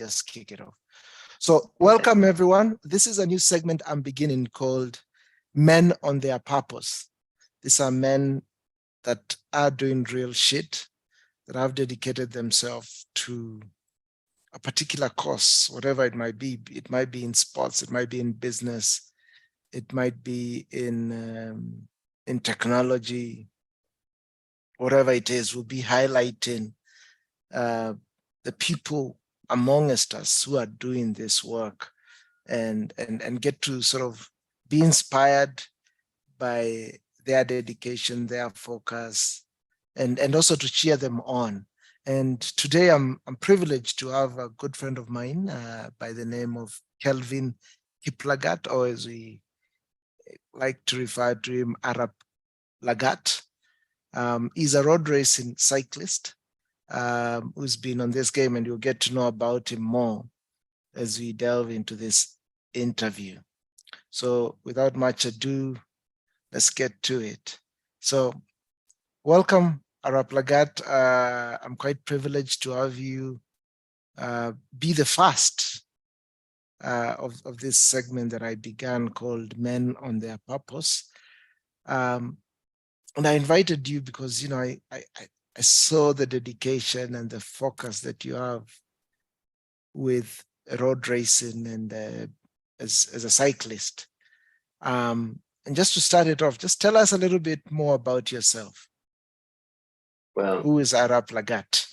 just kick it off. So welcome everyone. This is a new segment I'm beginning called Men on Their Purpose. These are men that are doing real shit, that have dedicated themselves to a particular cause, whatever it might be. It might be in sports, it might be in business, it might be in technology, whatever it is. We'll be highlighting the people amongst us who are doing this work and get to sort of be inspired by their dedication, their focus, and also to cheer them on. And today I'm privileged to have a good friend of mine by the name of Kelvin Lagat, or as we like to refer to him, Arap Lagat. He's a road racing cyclist who's been on this game, and you'll get to know about him more as we delve into this interview. So without much ado, let's get to it. So welcome, Arap Lagat. I'm quite privileged to have you be the first of this segment that I began called Men on Their Purpose. And I invited you because, you know, I saw the dedication and the focus that you have with road racing and as a cyclist. And just to start it off, just tell us a little bit more about yourself. Well, who is Arap Lagat?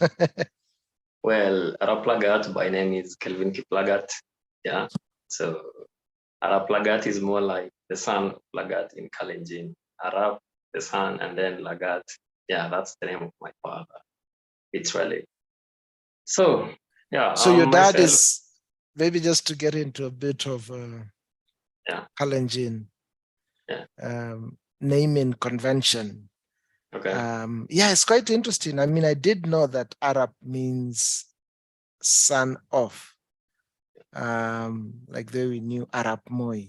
Well, Arap Lagat, by name is Kelvin Lagat. Yeah. So Arap Lagat is more like the son of Lagat in Kalenjin. Arap, the son, and then Lagat. Yeah, that's the name of my father, literally. So, yeah. So your dad is, maybe just to get into a bit of Kalenjin naming convention. Okay. Yeah, it's quite interesting. I mean, I did know that Arap means son of, like they knew Arap Moi.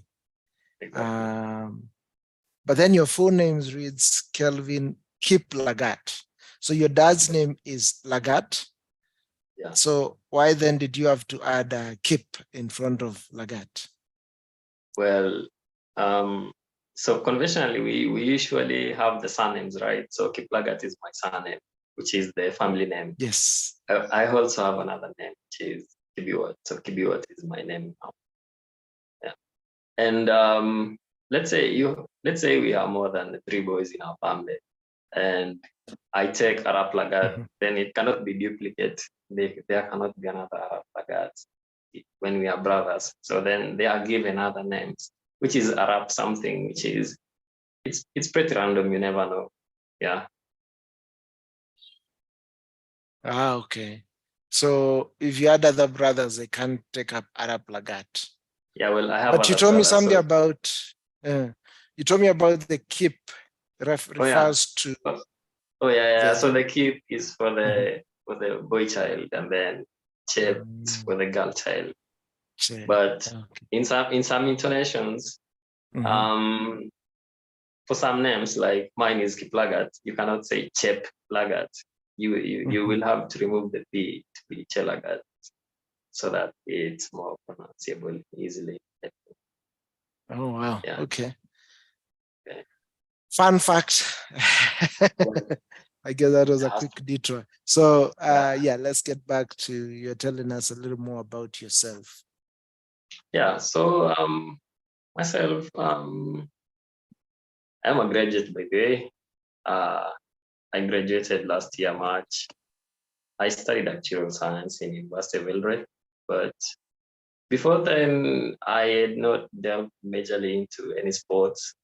Exactly. But then your full name reads Kelvin Lagat. So your dad's name is Lagat. Yeah. So why then did you have to add Kip in front of Lagat? Well, so conventionally, we usually have the surnames, right? So Lagat is my surname, which is the family name. Yes. I also have another name, which is Kibiwot. So Kibiwot is my name now. Yeah. And let's say we are more than 3 boys in our family, and I take Arap Lagat, then it cannot be duplicated. There cannot be another Arap Lagat when we are brothers. So then they are given other names, which is Arap something, which is it's pretty random. You never know. Yeah. Okay. So if you had other brothers, they can't take up Arap Lagat. Yeah, well, I have. But you told me something about. You told me about the Kip refers to. Oh yeah. So the Kip is for the boy child, and then Chep is for the girl child. But in some intonations, for some names, like mine is Kiplagat, you cannot say Chep Lagat. You will have to remove the P to be Chelagat, so that it's more pronounceable easily. Oh wow. Yeah. Okay. Fun fact. I guess that was a quick detour. So yeah, let's get back to you're telling us a little more about yourself. Yeah, so myself, I'm a graduate by the way. I graduated last year, March. I studied actuarial science in University of Eldoret, but before then, I had not delved majorly into any sports.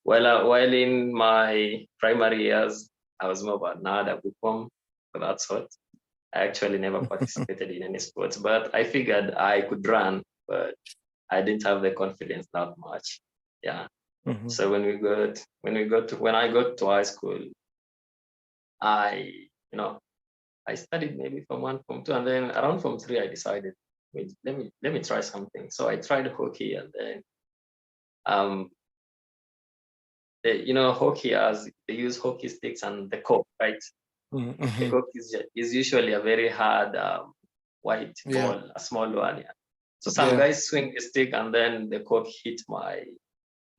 While in my primary years, I was more of a nerd, a bookworm, for that sort. I actually never participated in any sports, but I figured I could run, but I didn't have the confidence that much. Yeah. So when I got to high school, I studied maybe from 1, from 2, and then around from 3, I decided, let me try something. So I tried hockey, and then hockey, as they use hockey sticks and the cork, right? The cork is usually a very hard white Yeah. ball, a small one. Yeah. So some guys swing the stick and then the cork hit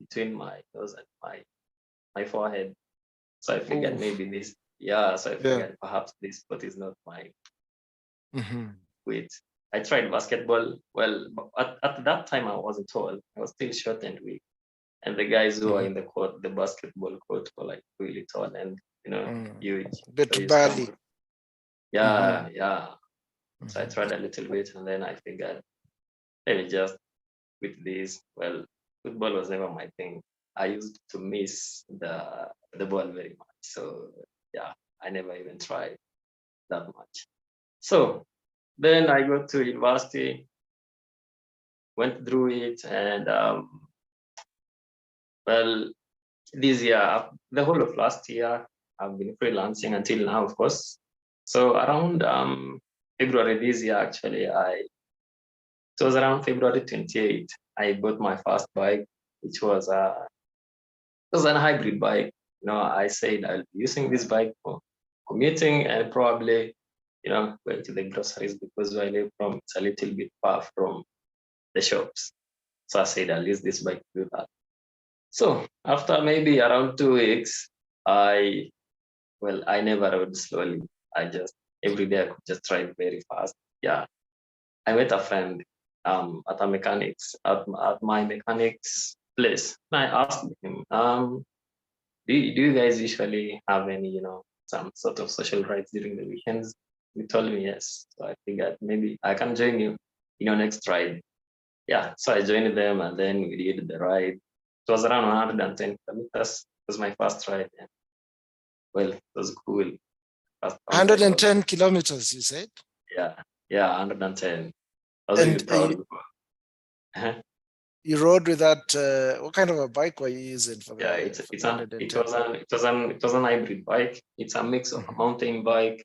between my nose and my forehead. So I figured Oof. maybe this, yeah. So I Yeah. figured perhaps this sport is not my Mhm. weight. I tried basketball. Well, at that time I wasn't tall. I was still short and weak. And the guys who are in the court, the basketball court, were like really tall and huge. So Bit you Bali. stumble. Yeah, yeah. So I Mhm. tried a little bit and then I figured, let me just with this. Well, football was never my thing. I used to miss the ball very much. So yeah, I never even tried that much. So then I got to university, went through it, and well, this year, the whole of last year, I've been freelancing until now, of course. So around February this year, actually, it was around February 28th, I bought my first bike, which was it was a hybrid bike. I said I'll be using this bike for commuting and probably, going to the groceries because where I live from, it's a little bit far from the shops. So I said I'll use this bike to do that. So after maybe around 2 weeks, I never rode slowly. I just every day I could just drive very fast. Yeah. I met a friend at at my mechanics place. And I asked him, do you guys usually have any, some sort of social rights during the weekends? He told me yes. So I figured maybe I can join you in your next ride. Yeah. So I joined them and then we did the ride. It was around 110 kilometers. It was my first ride. And well, it was cool. First time ride was, 110 kilometers, you said? yeah, yeah, 110. I was really And proud. you rode with that, what kind of a bike were you using for Yeah, the 110? it was an hybrid bike. It's a mix of a mountain bike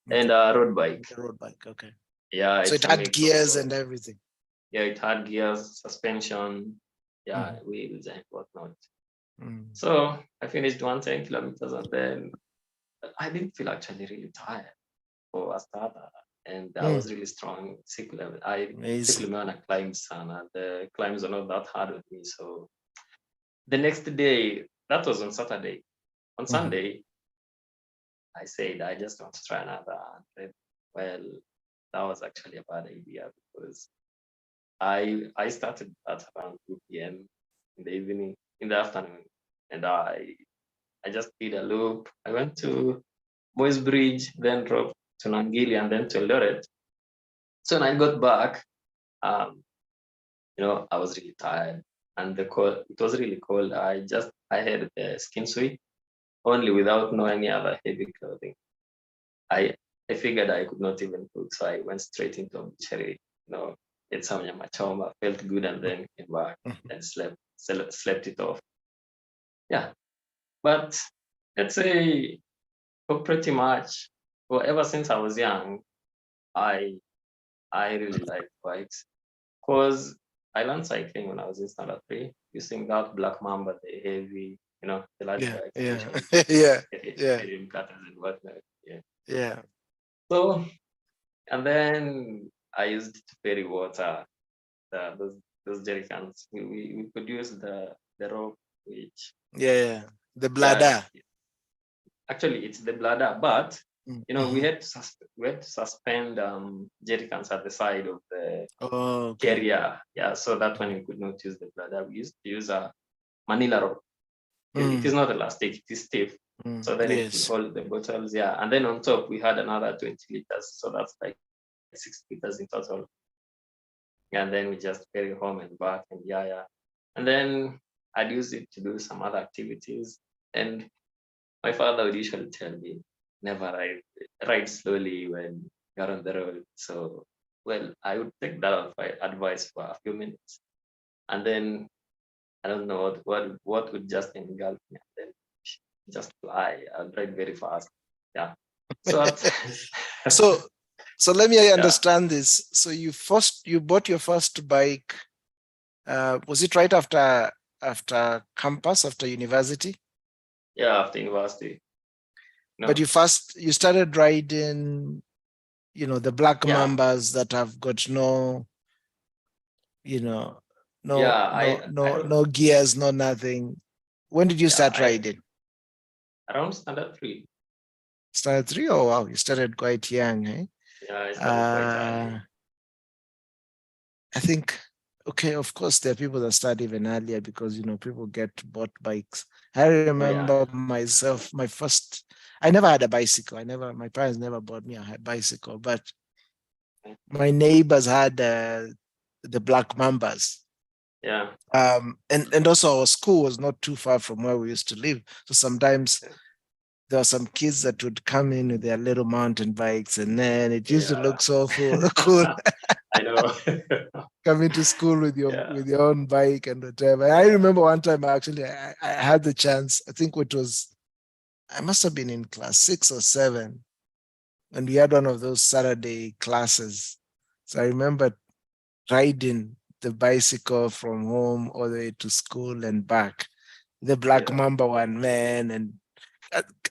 and Okay. a road bike. The road bike, okay. Yeah, So it it's a had mix of gears both. and everything. Yeah, it had gears, suspension, yeah, wheels and whatnot. So I finished 110 kilometers and then I didn't feel actually really tired for a starter. And I was really strong. Amazing. Particularly when I climbed sana. The climbs are not that hard with me. So the next day, that was on Saturday. On Sunday, I said I just want to try another 100. Well, that was actually a bad idea because I started at around 2 p.m. in the evening, in the afternoon, and I just did a loop. I went to Boys Bridge, then drove to Nangili, and then to Eldoret. So when I got back, um, I was really tired, and the cold. It was really cold. I had the skin suit only without no any other heavy clothing. I I figured I could not even cook, so I went straight into a butchery. Ate some nyama choma, felt good, and then came back and slept it off. Yeah, but let's say for pretty much, well, ever since I was young, I I really like bikes because I learned cycling when I was in standard three, using that black mamba, the heavy, the large Yeah, bikes, yeah, especially yeah, yeah, heavy cutters and whatnot. Yeah. yeah. So and then I used to carry water, those jerry cans. We could use the rope, which Yeah. The yeah, bladder. actually it's the bladder, but we Mm-hmm. had to suspend jerry cans at the side of the Oh, okay. carrier. Yeah, so that when we could not use the bladder, we used to use a Manila rope. It is not elastic, it is stiff. So then it will Yes. hold the bottles, yeah. And then on top we had another 20 liters. So that's like 6 liters in total. And then we just carry home and back and yeah. And then I'd use it to do some other activities. And my father would usually tell me, never ride slowly when you're on the road. So, well, I would take that advice for a few minutes. And then I don't know what would just engulf me and then just fly. I'll ride very fast. Yeah. So So let me yeah. understand this. So you bought your first bike. Was it right after campus, after university? Yeah, after university. But No. you started riding the black Yeah, mambas that have got no, you know, no, yeah. no, I no, don't. no gears, no nothing. When did you Yeah, start I riding? around standard three. Started three? Oh wow, you started quite young, eh? Yeah, I started quite Uh, early. I think, okay, of course, there are people that start even earlier because, people get bought bikes. I Oh yeah, remember myself, I never had a bicycle. My parents never bought me a bicycle, but my neighbors had the Black Mambas. yeah, And also our school was not too far from where we used to live. So sometimes there were some kids that would come in with their little mountain bikes, and then it used to yeah. look so cool. I know. Coming to school with your Yeah, with your own bike and whatever. I remember one time actually I had the chance. I think I must have been in class 6 or 7, and we had one of those Saturday classes. So I remember riding the bicycle from home all the way to school and back. The Black yeah. Mamba one, man,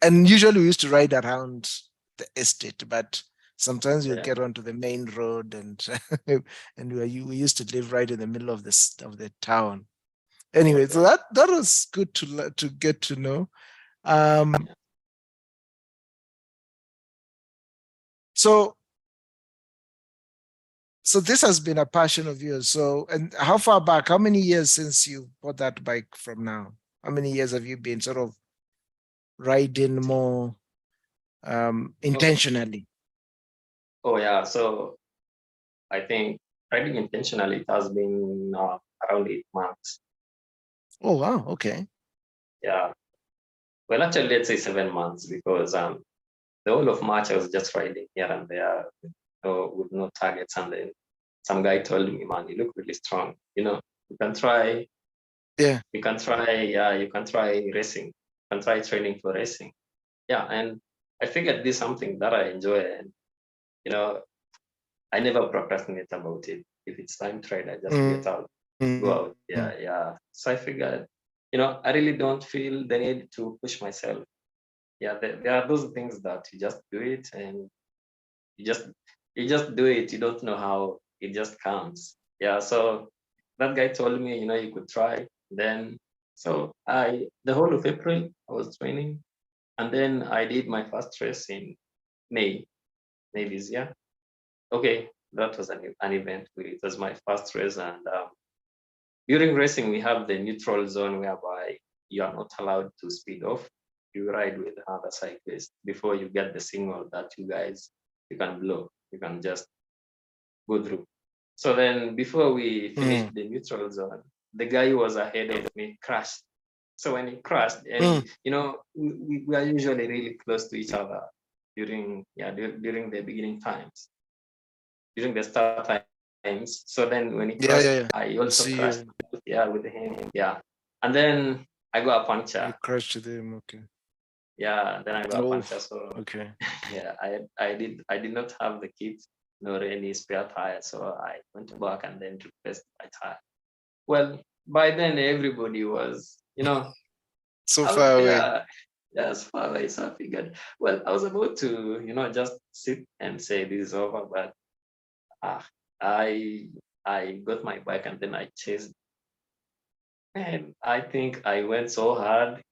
and usually we used to ride around the estate, but sometimes you'd Yeah. get onto the main road, and and we used to live right in the middle of the town. Anyway, so Okay. that was good to get to know. Um, so so this has been a passion of yours. So, and how far back? How many years since you bought that bike from now? How many years have you been sort of riding more Oh, intentionally? oh yeah. So I think riding intentionally it has been around 8 months. Oh wow, okay. Yeah. Well, actually, let's say 7 months because the whole of March I was just riding here and there, with no targets. And then some guy told me, "Man, you look really strong. You can try. Yeah. You can try. Yeah, you can try racing. You can try training for racing." Yeah, and I figured this is something that I enjoy, and you know, I never procrastinate about it. If it's time to ride, I just get out, go Mhm. out. Yeah, yeah. So I figured, I really don't feel the need to push myself. Yeah, there are those things that you just do it, and you just you just do it. You don't know how it just comes. Yeah. So that guy told me, you could try. Then so the whole of April I was training, and then I did my first race in May, May this year. Okay, that was an event. It was my first race, and during racing we have the neutral zone whereby you are not allowed to speed off. You ride with other cyclists before you get the signal that you can blow. You can just go through. So then, before we finished Mm. the neutral zone, the guy who was ahead of me crashed. So when he crashed, and Mm. we are usually really close to each other during the beginning times, during the start times. So then when he Yeah, crashed, yeah, yeah. I You also see, crashed, yeah, with him, yeah. And then I got a you puncture, crashed with him. Okay. yeah. Then I got a Oh, puncture, so okay. yeah, I did not have the kit nor any spare tire, so I went back and then replaced my tire. Well, by then everybody was, So far away. yeah, as far as I figured. Well, I was about to, just sit and say this is over, but ah, I I got my bike and then I chased, and I think I went so hard.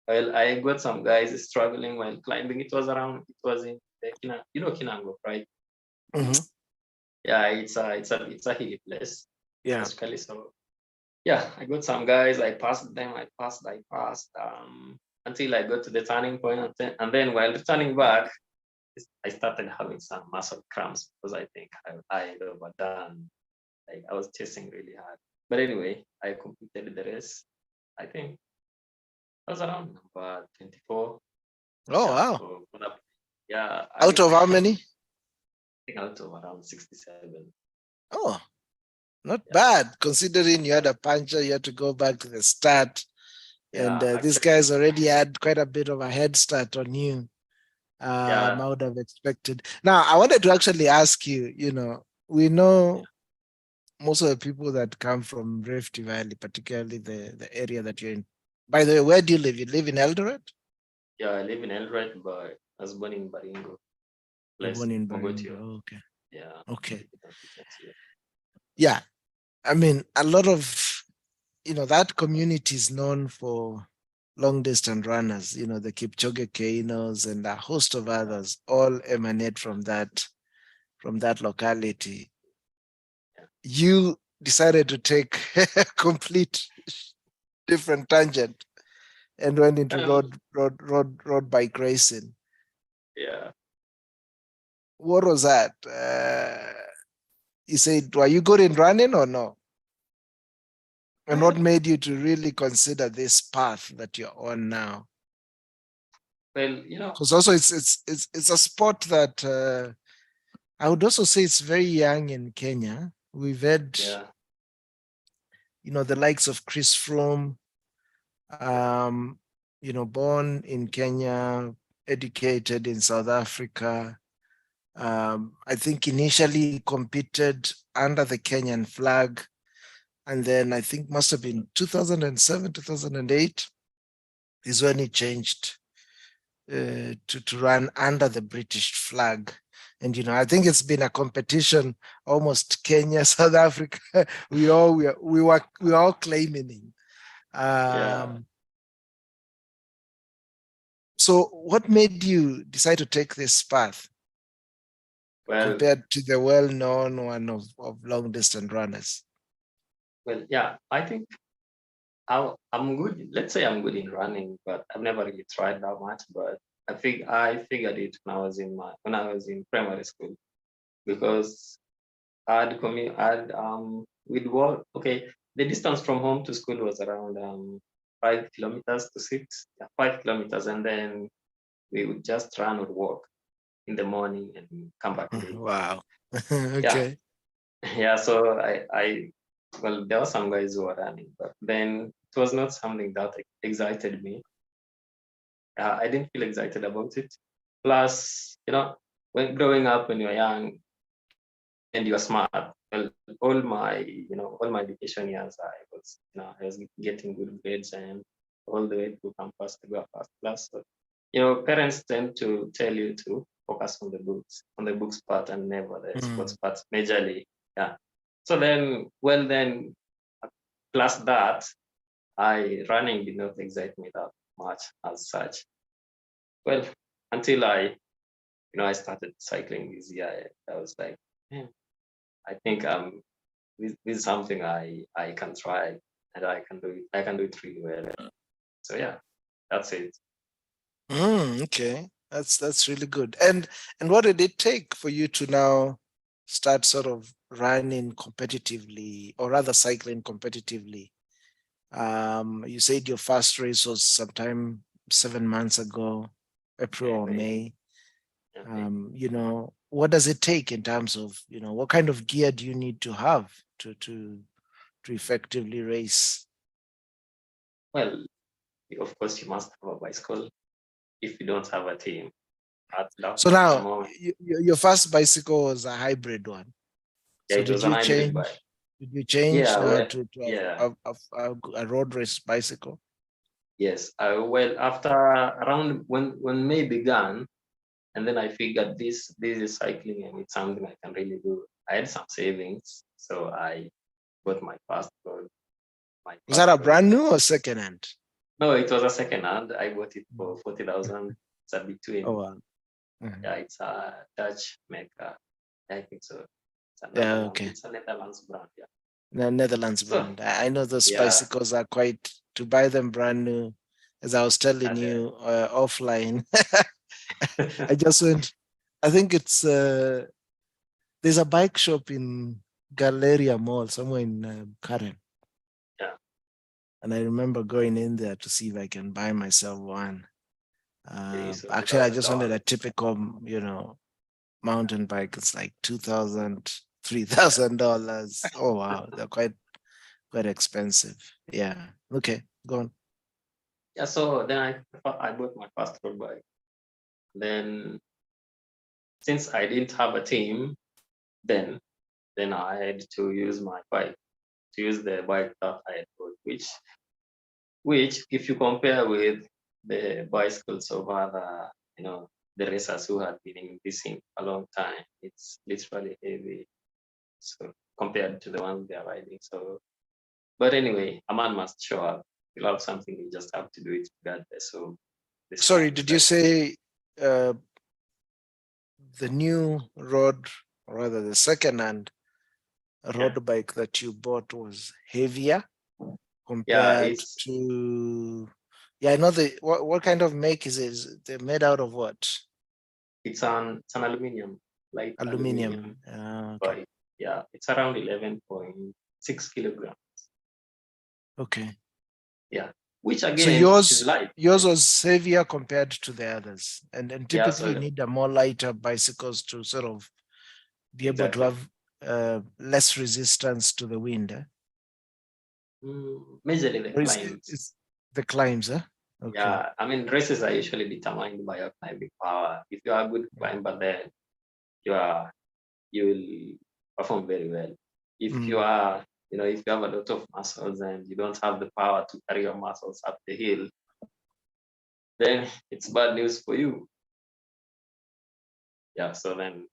Well, I got some guys struggling while climbing. It was in the Kinango, right? Hmm. Yeah, it's a hilly place, Yeah. basically. So yeah, I got some guys. I passed them. I passed. Until I got to the turning point, and then while returning back, I started having some muscle cramps because I think I had overdone. Like I was chasing really hard. But anyway, I completed the race. I think I was around number 24. Oh, Yeah, wow. for that. Yeah, Out of how I many? think out of around 67. Oh, not Yeah, bad considering you had a puncture, you had to go back to the start. And yeah, these actually, guys already had quite a bit of a head start on you. yeah, I would have expected. Now, I wanted to actually ask you, we know most of the people that come from Rift Valley, particularly the area that you're in. By the way, where do you live? You live in Eldoret? yeah. I live in Eldoret, but I was born in Baringo, place born in Mogotio. Baringo. Okay. Yeah. Okay. Yeah. Yeah. I mean, a lot of, that community is known for long distance runners, the Kipchoge Keinos and a host of others all emanate from that locality. You decided to take a complete different tangent and went into Well, road bike racing. yeah. What was that? You said, were you good in running or no? And what Well, made you to really consider this path that you're on now? well, Because also it's a sport that I would also say it's very young in Kenya. We've had, yeah, the likes of Chris Froome, yeah, born in Kenya, educated in South Africa. I think initially competed under the Kenyan flag. And then I think must have been 2007, 2008 is when he changed to run under the British flag. And I think it's been a competition almost Kenya, South Africa. we were all claiming him. yeah. So what made you decide to take this path Well, compared to the well-known one of long distance runners? well, yeah. I think I'm good. Let's say I'm good in running, but I've never really tried that much. But I figured it when I was in primary school because we'd walk. Okay, the distance from home to school was around 5 kilometers to 6, yeah, 5 kilometers, and then we would just run or walk in the morning and come back in the evening. Wow. Yeah, Okay. yeah. So well, there were some guys who were running, but then it was not something that excited me. I didn't feel excited about it. Plus, when growing up when you're young and you're smart, well, all my education years, I was getting good grades and all the way to campus to go first class. So, parents tend to tell you to focus on the books part and never the sports part majorly. Yeah. So then, plus that, running did not excite me that much as such. Well, until I started cycling this year, I was like, "Man, I think this is something I can try and I can do it. I can do it really well." So yeah, that's it. Okay, that's really good. And what did it take for you to now start sort of running competitively, or rather cycling competitively? You said your first race was sometime 7 months ago, April Yeah, or May. okay. What does it take in terms of, what kind of gear do you need to have to effectively race? Well, of course, you must have a bicycle if you don't have a team at So at the now moment. your first bicycle was a hybrid one. Yeah, So it was an hybrid bike. did you change Yeah, now well, to yeah, have a road race bicycle? yes. Well, after around when May began, and then I figured this is cycling and it's something I can really do. I had some savings, so I bought my first road. My Was that first a road brand bike. new or second hand? No, it was a second hand. I bought it Mm. for 40,000. It's a Oh between. wow. Mhm. Yeah, it's a Dutch maker. I think so. It's a Yeah, Netherlands. okay. It's a Netherlands brand. Yeah. The Netherlands So brand. I know those yeah, bicycles are quite to buy them brand new. As I was telling and you offline, I just went. I think it's there's a bike shop in Galleria Mall somewhere in Karen, yeah. and I remember going in there to see if I can buy myself one. Okay, so two Actually, I thousand just wanted dollars. a typical, mountain bike. It's like 2,000, three Yeah. thousand dollars. Oh wow, they're quite expensive. Yeah. Okay, go on. Yeah. So then I bought my first road bike. Then since I didn't have a team, then I had to use my bike to use the bike that I had bought, which if you compare with the bicycles of other, the racers who had been in this scene a long time. It's literally heavy, so compared to the ones they are riding. So, but anyway, a man must show up. You love something, you just have to do it regardless. So, Sorry, did you say the new road, or rather the second-hand road bike that you bought was heavier compared to? Yeah, I know what kind of make is it? They're made out of what? It's an aluminum, light Aluminum. aluminum. Okay. Yeah, it's around 11.6 kilograms. Okay. Yeah, which again so is light. yours was heavier compared to the others, and typically so, need a more lighter bicycles to sort of be able to have less resistance to the wind. Majorly the climbs. It's the climbs, huh? Okay. Yeah, I mean races are usually determined by your climbing power. If you are a good climber, then you will perform very well. If you are, if you have a lot of muscles and you don't have the power to carry your muscles up the hill, then it's bad news for you. Yeah, so then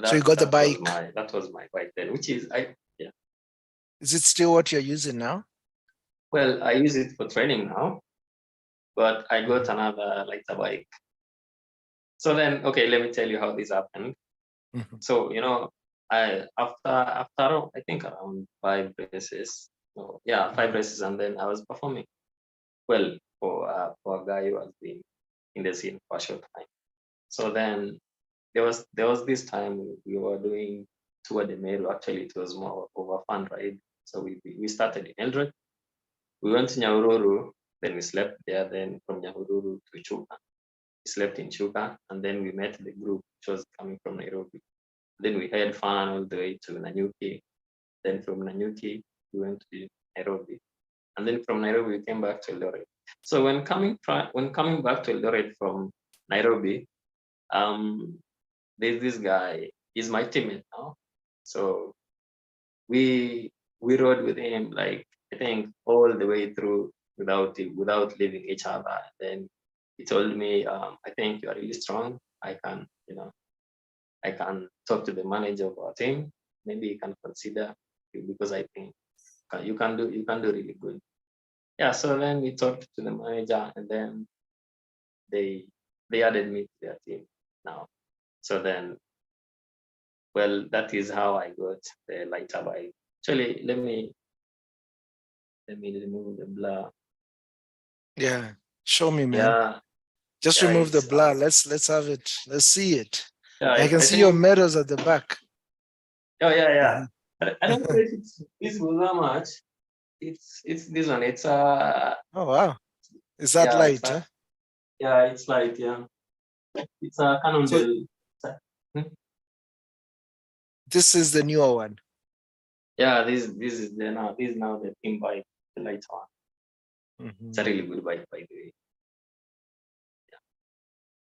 so you got the bike. That was my bike then, which is Is it still what you're using now? Well, I use it for training now, but I got another lighter bike. So then, okay, let me tell you how this happened. So, after I think around 5 races, 5 races, and then I was performing well for a guy who has been in the scene for a short time. So then there was this time we were doing Tour de Meru. Actually, it was more of a fun ride. So we started in Eldoret. We went to Nyahururu, then we slept there. Then from Nyahururu to Chuka, we slept in Chuka, and then we met the group which was coming from Nairobi. Then we had fun all the way to Nanyuki. Then from Nanyuki, we went to Nairobi, and then from Nairobi we came back to Eldoret. So when coming back to Eldoret from Nairobi, there's this guy. He's my teammate now. So we rode with him, like I think all the way through without leaving each other. And then he told me, I think you are really strong. I can talk to the manager of our team. Maybe you can consider you, because I think you can do really good. Yeah. So then we talked to the manager, and then they added me to their team now. So then, well, that is how I got the lighter bike. Actually, let me remove the blur. Yeah, show me, man. Yeah, just remove the blur. Let's have it. Let's see it. Yeah, I can see your medals at the back. Oh yeah. I don't know if it's visible that much. It's this one. It's oh wow, is that light? Huh? Yeah, it's light. Yeah, it's a Cannondale. This is the newer one. Yeah, this is now the thin bike, the light one. It's a really good bike, by the way. Yeah.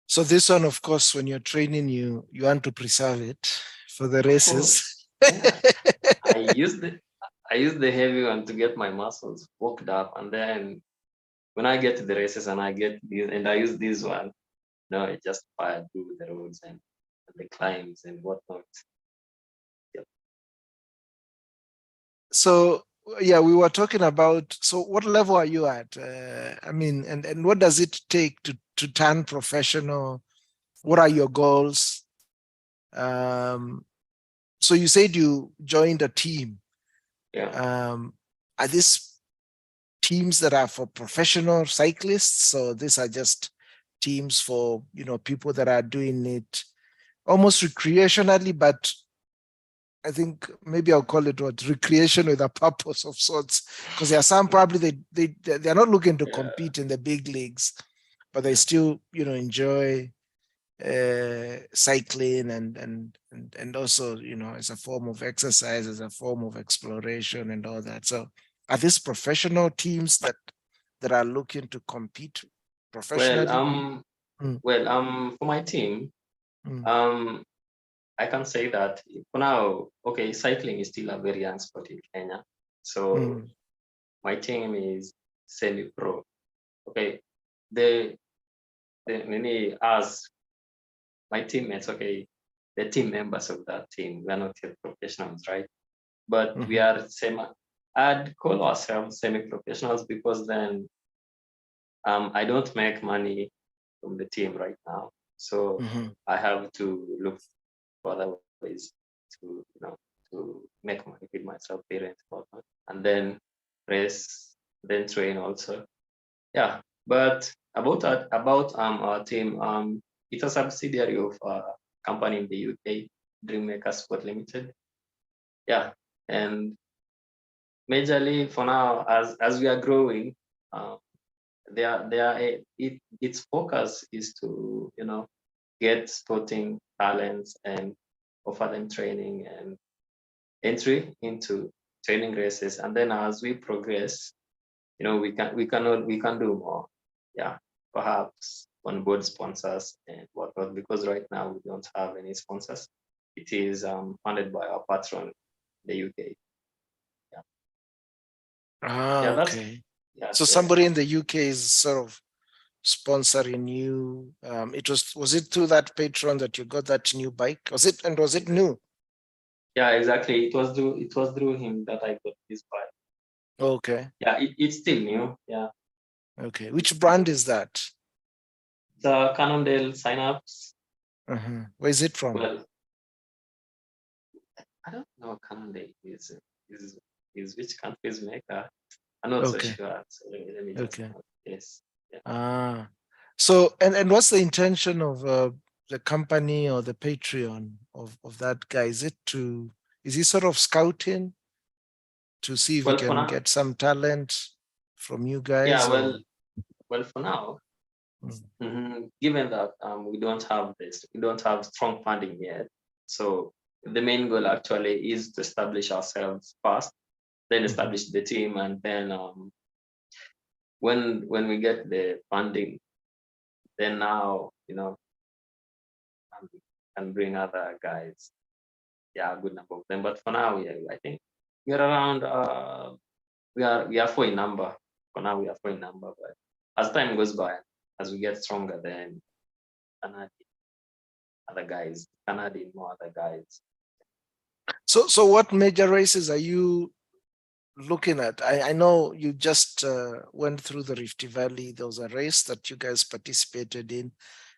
So this one, of course, when you're training, you want to preserve it for the races. Yeah. I use the heavy one to get my muscles worked up, and then when I get to the races and I use this one, it just fire through the roads and the climbs and whatnot. Yep. So yeah, we were talking about, so what level are you at? I mean, and what does it take to turn professional? What are your goals? So you said you joined a team. Yeah. Are these teams that are for professional cyclists? So these are just teams for, people that are doing it almost recreationally, but I think maybe I'll call it recreation with a purpose of sorts, because there are some probably they're not looking to compete in the big leagues, but they still enjoy cycling and also as a form of exercise, as a form of exploration and all that. So are these professional teams that are looking to compete professionally? For my team, I can say that for now, okay, cycling is still a very young sport in Kenya. So my team is semi-pro. Okay, the many us, my teammates, okay, the team members of that team, we're not yet professionals, right? But we are I'd call ourselves semi-professionals because then I don't make money from the team right now. So I have to look for other ways to, to make money, feed myself, parents, whatnot, and then race, then train also. Yeah, but about our team, it's a subsidiary of a company in the UK, Dreammaker Sport Limited. Yeah, and majorly for now, as we are growing, its focus is to get sporting talents and offer them training and entry into training races, and then as we progress, we can do more. Yeah, perhaps on board sponsors and whatnot, because right now we don't have any sponsors. It is funded by our patron, the UK. Yeah. Yeah, that's Okay. yeah, So somebody in the UK is sort of sponsoring you. Was it through that patron that you got that new bike? Was it new? yeah, exactly. It was through him that I got this bike. Okay. Yeah, it's still new. Yeah. Okay. Which brand is that? The Cannondale sign-ups. Where is it from? Well, I don't know Cannondale is is which country's maker. I'm not so Okay. sure. So let me just Okay. yes. Yeah. So and what's the intention of the company or the Patreon of that guy? Is he sort of scouting to see if he Well, for can now, get some talent from you yeah. guys, or Well, for now, Mm. given that we don't have strong funding yet. So the main goal actually is to establish ourselves first, then establish the team, and then when we get the funding, then now can bring other guys. Yeah, a good number of them. But for now, yeah, I think we're around. We are four in number. For now, we are four in number. But as time goes by, as we get stronger, then can add in other guys. Can add in more other guys. So what major races are you looking at? I know you just went through the Rift Valley. There was a race that you guys participated in,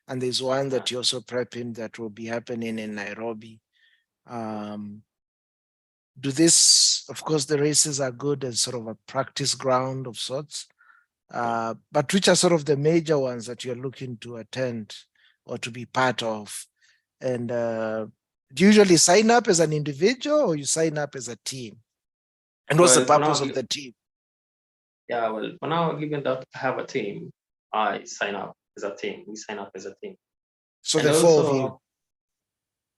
and there's one that you're also prepping that will be happening in Nairobi. Of course, the races are good as sort of a practice ground of sorts, but which are sort of the major ones that you're looking to attend or to be part of? And do you usually sign up as an individual or you sign up as a team? And what's the Well, for now, purpose of the team? yeah. Well, for now, given that I have a team, I sign up as a team. We sign up as a team, So and the four of you. also,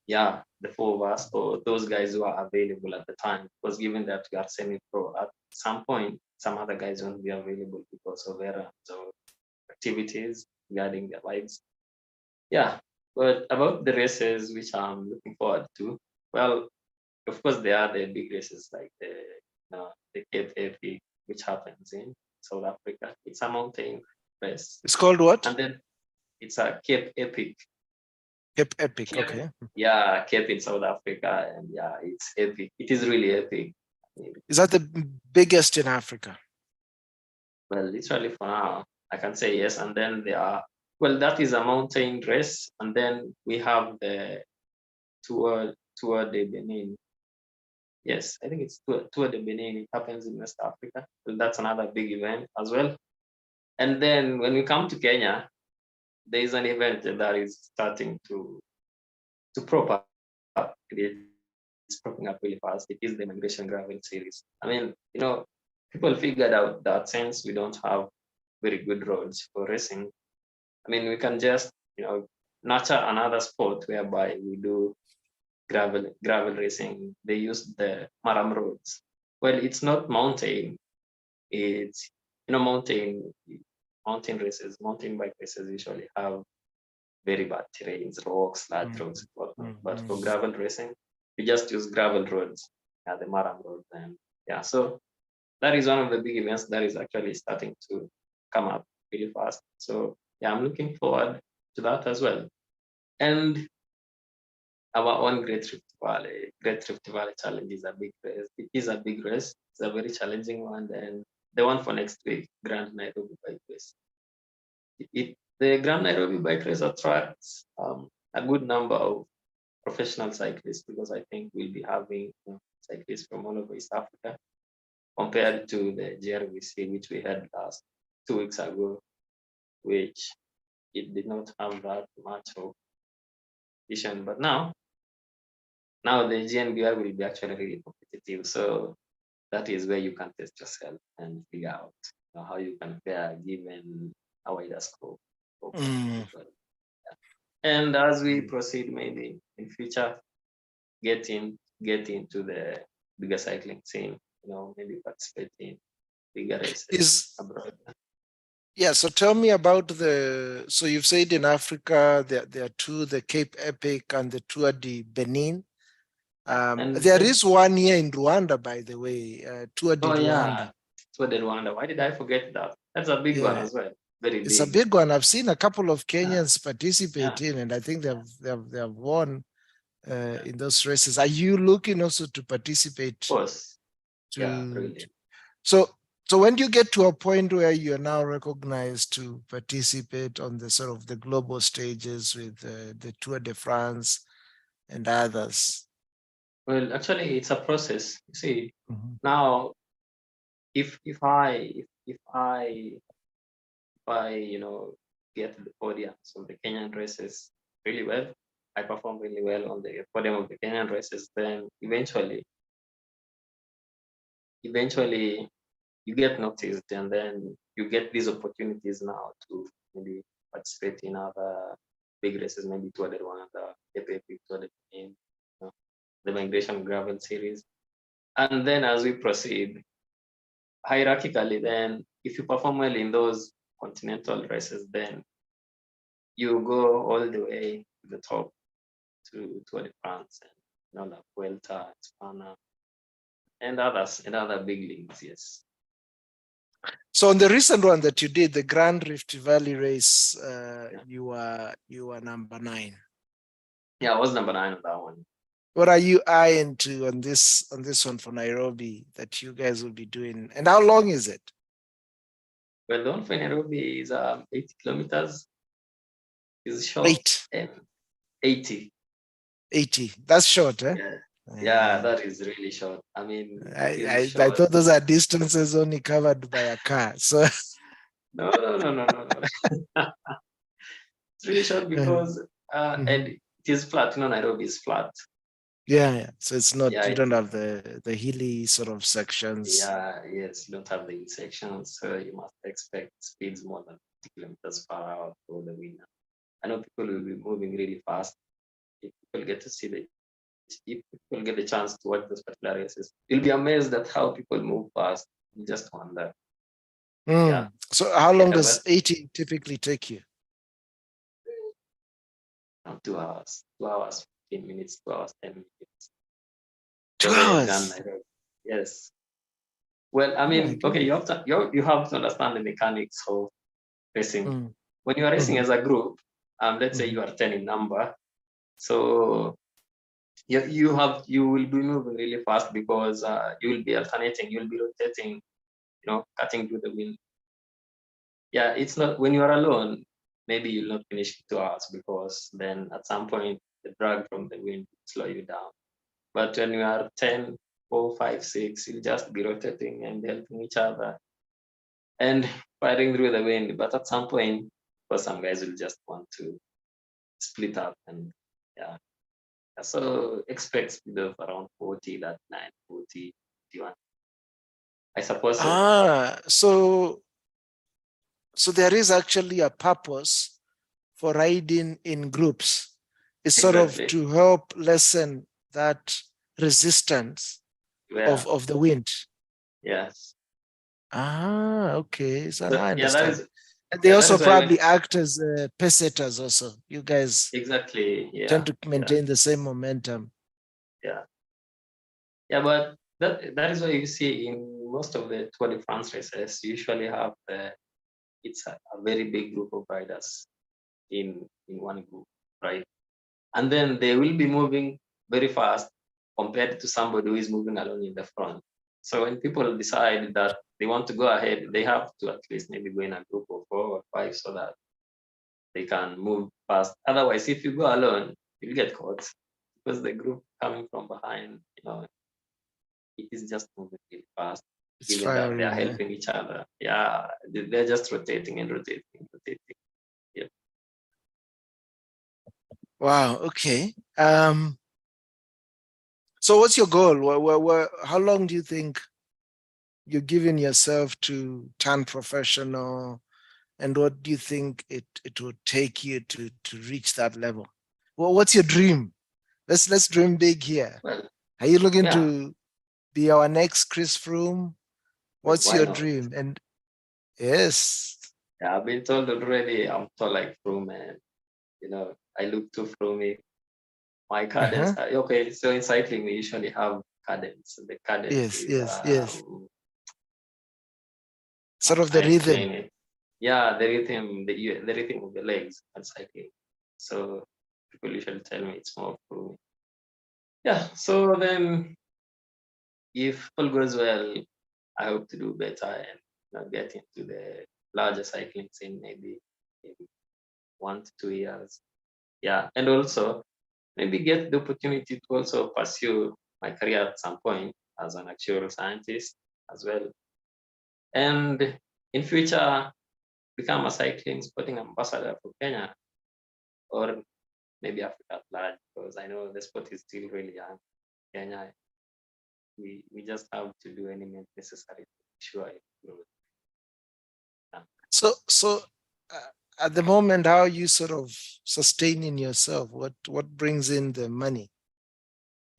yeah, the four of us or those guys who are available at the time. Because given that we are semi-pro, at some point, some other guys won't be available because of errands or activities regarding their lives. Yeah, but about the races which I'm looking forward to, well, of course, there are the big races like the Cape Epic, which happens in South Africa. It's a mountain race, It's called what? and then it's a Cape Epic. Cape Epic. Cape, Okay. yeah, Cape in South Africa, and yeah, it's epic. It is really epic. I mean, Is that the biggest in Africa? well, literally for now, I can say yes. And then that is a mountain race, and then we have the Tour de Benin. Yes, I think it's Tour de Benin. It happens in West Africa. Well, that's another big event as well. And then when we come to Kenya, there is an event that is starting to prop up. It's propping up really fast. It is the Migration Gravel Series. I mean, people figured out that since we don't have very good roads for racing, I mean, we can just, nurture another sport whereby we do gravel racing. They use the Maram roads. Well, it's not mountain. It's mountain races, mountain bike races usually have very bad terrains, rocks, large rocks, whatnot. But for gravel racing, we just use gravel roads, the Maram road, and yeah. So that is one of the big events that is actually starting to come up really fast. So yeah, I'm looking forward to that as well. And our own Great Rift Valley Challenge is a big race. It is a big race. It's a very challenging one. And the one for next week, Grand Nairobi Bike Race. The Grand Nairobi Bike Race attracts a good number of professional cyclists because I think we'll be having cyclists from all over East Africa compared to the GRVC, which we had last 2 weeks ago, which it did not have that much of competition. But now the GNBR will be actually really competitive. So that is where you can test yourself and figure out how you can fare given a wider scope of competition. And as we proceed, maybe in future, get into the bigger cycling scene, maybe participate in bigger races abroad. Yeah, so tell me about so you've said in Africa there are two, the Cape Epic and the Tour de Benin. There is one here in Rwanda, by the way, Tour de Rwanda. Tour de Rwanda. Why did I forget that? That's a big one as well. Very big. It's a big one. I've seen a couple of Kenyans participate in, and I think they have won in those races. Are you looking also to participate? Of course. Really. So when do you get to a point where you're now recognized to participate on the sort of the global stages with the Tour de France and others? Well, actually, it's a process. You see, now if I get to the podiums of the Kenyan races really well, I perform really well on the podium of the Kenyan races, then eventually you get noticed, and then you get these opportunities now to maybe participate in other big races, maybe Tour de Rwanda, Epic, Tour de Benin, the Migration Gravel Series. And then as we proceed, hierarchically, then if you perform well in those continental races, then you go all the way to the top to Tour de France and La Vuelta, Espana, and other big leagues, yes. So on the recent one that you did, the Grand Rift Valley race, you were number 9. Yeah, I was number 9 on that one. What are you eyeing to on this one for Nairobi that you guys will be doing? And how long is it? Well, the one for Nairobi is 80 kilometers. It's short. 80. 80. That's short, eh? Yeah, that is really short. I mean, I thought those are distances only covered by a car. So no. It's really short because and it is flat. Nairobi is flat. Yeah. So it's not, you don't have the hilly sort of sections. Yes, you don't have the hilly sections. So you must expect speeds more than 50 kilometers per hour for the winner. I know people will be moving really fast. If people get the chance to watch those particular races, you'll be amazed at how people move fast. You just wonder. Yeah. So how long does 80 typically take you? 2 hours. 2 hours, 15 minutes, 2 hours, 10 minutes. 2 hours? Yes. Well, I mean, okay, you have to understand the mechanics of racing. When you are racing as a group, let's say you are 10 in number, so you will be moving really fast because you will be alternating, you will be rotating, cutting through the wind. Yeah, it's not when you are alone. Maybe you'll not finish 2 hours because then at some point the drag from the wind will slow you down. But when you are 10, 4, 5, 6, you'll just be rotating and helping each other and fighting through the wind. But at some point, for some guys will just want to split up and so expect speed of around 40, that 9, 40, 51. I suppose so. So there is actually a purpose for riding in groups. It's sort of to help lessen that resistance of the wind. Yes. Okay. So I understand. That is, and they also probably act as pace setters also. You guys tend to maintain the same momentum. Yeah, but that is why you see in most of the Tour de France races, you usually have the it's a very big group of riders in one group, right? And then they will be moving very fast compared to somebody who is moving alone in the front. So when people decide that they want to go ahead, they have to at least maybe go in a group of 4 or 5 so that they can move fast. Otherwise, if you go alone, you'll get caught because the group coming from behind, it is just moving really fast, It's given that they are firing, yeah. helping each other. Yeah, they're just rotating and rotating and rotating. Yeah. Wow. Okay. So what's your goal? How long do you think you're giving yourself to turn professional? And what do you think it would take you to reach that level? Well, what's your dream? Let's dream big here. Well, Are you looking yeah. to be our next Chris Froome? Well, What's why your not? dream? And yes. Yeah, I've been told already I'm tall like Froome, and I look too Froome. My cadence, Uh-huh. okay. So in cycling, we usually have cadence. The cadence Yes, is yes, yes. how Sort of can the I rhythm. explain it? Yeah, the rhythm of the legs and cycling. So people usually tell me it's more Froome. Yeah. So then, if all goes well, I hope to do better and get into the larger cycling scene maybe in 1 to 2 years. Yeah, and also maybe get the opportunity to also pursue my career at some point as an actuarial scientist as well. And in future, become a cycling sporting ambassador for Kenya or maybe Africa at large, because I know the sport is still really young. Kenya, we just have to do any means necessary to ensure it grows. Yeah. So at the moment, how are you sort of sustaining yourself? What brings in the money?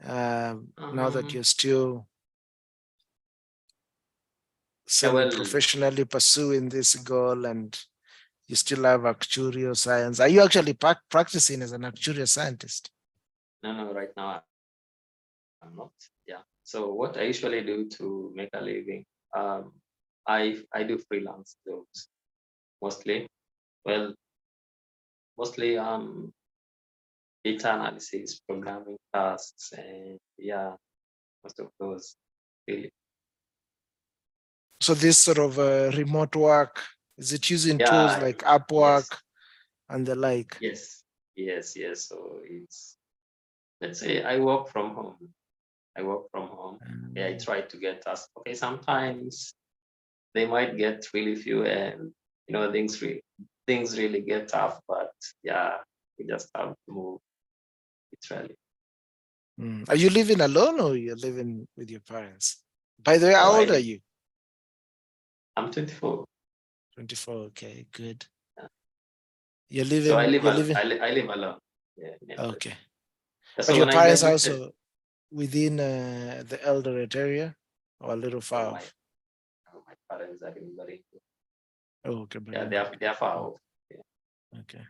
Now that Um, you're still yeah, well, semi-professionally pursuing this goal and you still have actuarial science. Are you actually practicing as an actuarial scientist? no, right now I'm not. Yeah. So what I usually do to make a living, um, I do freelance jobs mostly. Well, mostly data analysis, programming tasks, and yeah, most of those. Really. So this sort of remote work, is it using tools Yeah. like Yes. Upwork and the like? Yes. Yes. Yes. So it's, let's say I work from home. I work from home. Yeah, I try to get tasks. Okay, sometimes they might get really few, and things really get tough. But yeah, we just have to move. It's really. Are you living alone or you're living with your parents? By the way, So how old are you? I'm 24. 24. Okay, good. Yeah. You're So living, you're living. I live alone. Yeah, in Eldoret. Okay. But So your when I parents are graduated, also within the Eldoret area or a little oh, far my off? my parents are in Bari. Oh, okay, Yeah, Baringo. they are far off. Yeah. Okay.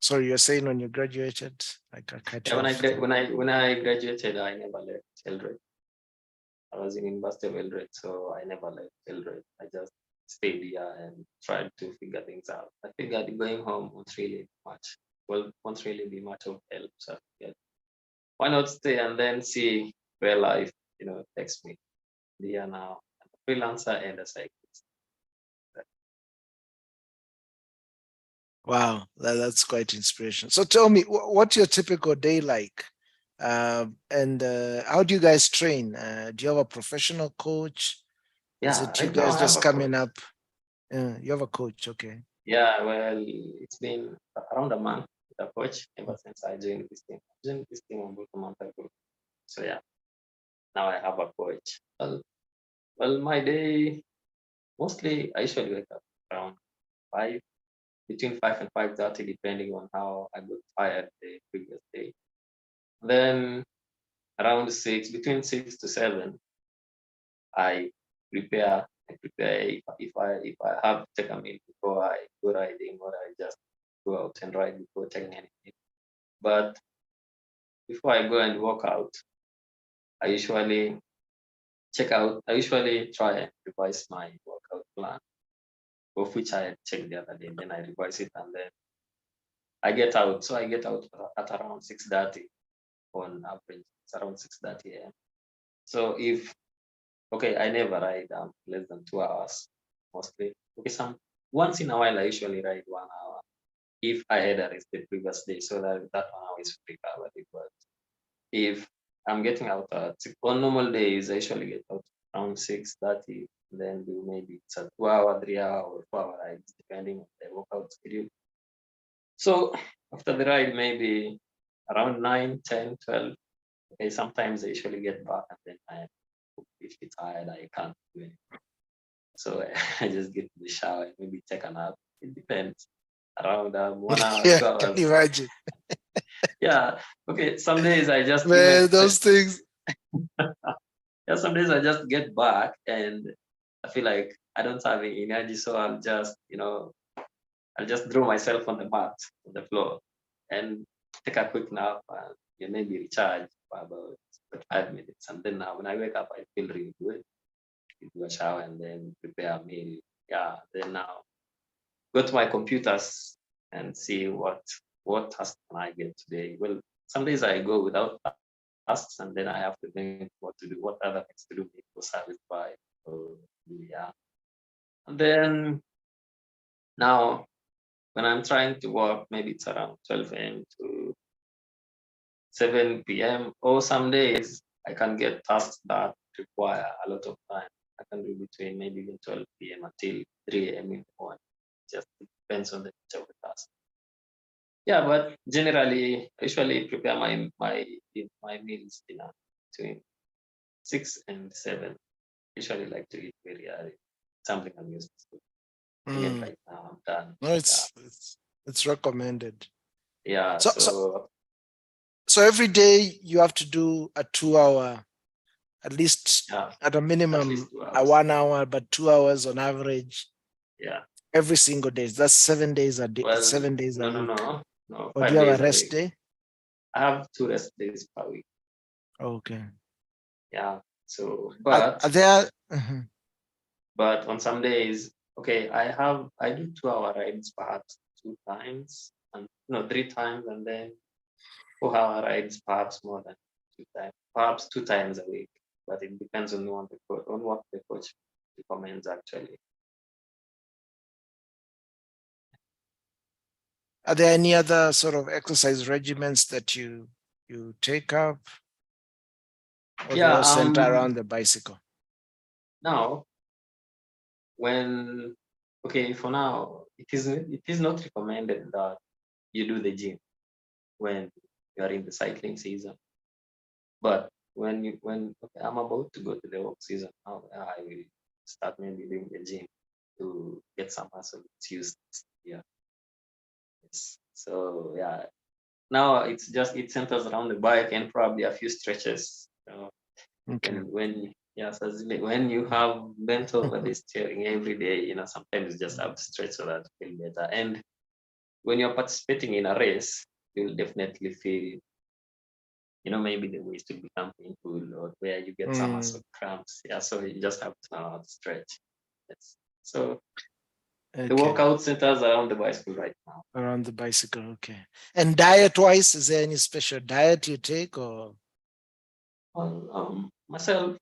Sorry, you're saying when you graduated, like I cut Yeah, you when I off there. when I graduated, I never left Eldoret. I was in University of Eldoret, so I never left Eldoret. I just stayed here and tried to figure things out. I figured going home won't really be much of help. So I figured, why not stay and then see where life, takes me. Here now, I'm a freelancer and a cyclist. Wow, that's quite inspirational. So tell me, what's your typical day like? And how do you guys train? Do you have a professional coach? Is Yeah, it you right now guys I have just a coming coach. up? You have a coach, okay. Yeah, well, it's been around a month with a coach ever since I joined this team. I joined this team about a month ago. So yeah, now I have a coach. Well, my day, mostly I usually wake up around 5, between 5 and 5:30, depending on how I got tired the previous day. Then around 6, between 6 to 7, I I prepare if I have to take a meal before I go riding, or I just go out and ride before taking anything. But before I go and work out, I usually I usually try and revise my workout plan of which I checked the other day. Then I revise it, and then I get out. So I get out at around 6:30 on average. It's around 6:30 a.m. So if okay, I never ride less than 2 hours mostly. Okay, once in a while I usually ride 1 hour if I had a rest the previous day, so that 1 hour is recovered. But if I'm getting out on normal days, I usually get out around 6:30. Then do maybe it's a 2 hour, 3 hour, or 4 hour ride, depending on the workout schedule. So after the ride, maybe around 9, 10, 12. Okay, sometimes I usually get back, and then if it's tired, I can't do it. So I just get to the shower and maybe take a nap. It depends. Around 1 hour, Yeah, 2 hours. can you imagine? Yeah. Okay. Some days I just Man, those things. yeah, some days I just get back and I feel like I don't have any energy, so I'll just, I'll just throw myself on the mat, on the floor, and take a quick nap and maybe recharge for about 5 minutes. And then now when I wake up, I feel really good. Do a shower and then prepare a meal. Yeah. Then now go to my computers and see what task can I get today. Well, some days I go without tasks, and then I have to think what to do, what other things to do for service by. So yeah. And then now when I'm trying to work, maybe it's around 12 a.m. to 7 p.m. Or some days I can get tasks that require a lot of time. I can do between maybe even 12 p.m. until 3 a.m. in the morning. Just depends on the nature of the task. Yeah, but generally, I usually prepare my meals dinner between 6 and 7. Usually like to eat very early. Something I'm used to. Again, right now I'm done. No, it's recommended. Yeah. So every day you have to do a 2 hour, at least at a minimum a 1 hour, but 2 hours on average. Yeah. Every single day. That's 7 days a day. Well, 7 days a week. No. Or do you have a rest day? I have 2 rest days per week. Okay. Yeah. So, but are there? But on some days, okay, I do 2 hour rides perhaps 2 times, and 3 times, and then 4 hour rides perhaps more than 2 times, perhaps 2 times a week. But it depends on what the coach recommends actually. Are there any other sort of exercise regimens that you take up? Or they all center around the bicycle? Now, for now, it is not recommended that you do the gym when you are in the cycling season. But when I'm about to go to the work season now, I will start maybe doing the gym to get some muscle. It's used. Yeah. Yes. So yeah. Now it centers around the bike and probably a few stretches. Okay. And when you have bent over the steering every day, sometimes you just have to stretch so that you feel better. And when you're participating in a race, you'll definitely feel maybe the waist will become painful or where you get some muscle cramps. Yeah, so you just have to know how to stretch. Yes. So the workout centers around the bicycle right now. Around the bicycle, okay. And diet-wise, is there any special diet you take or? Well, myself,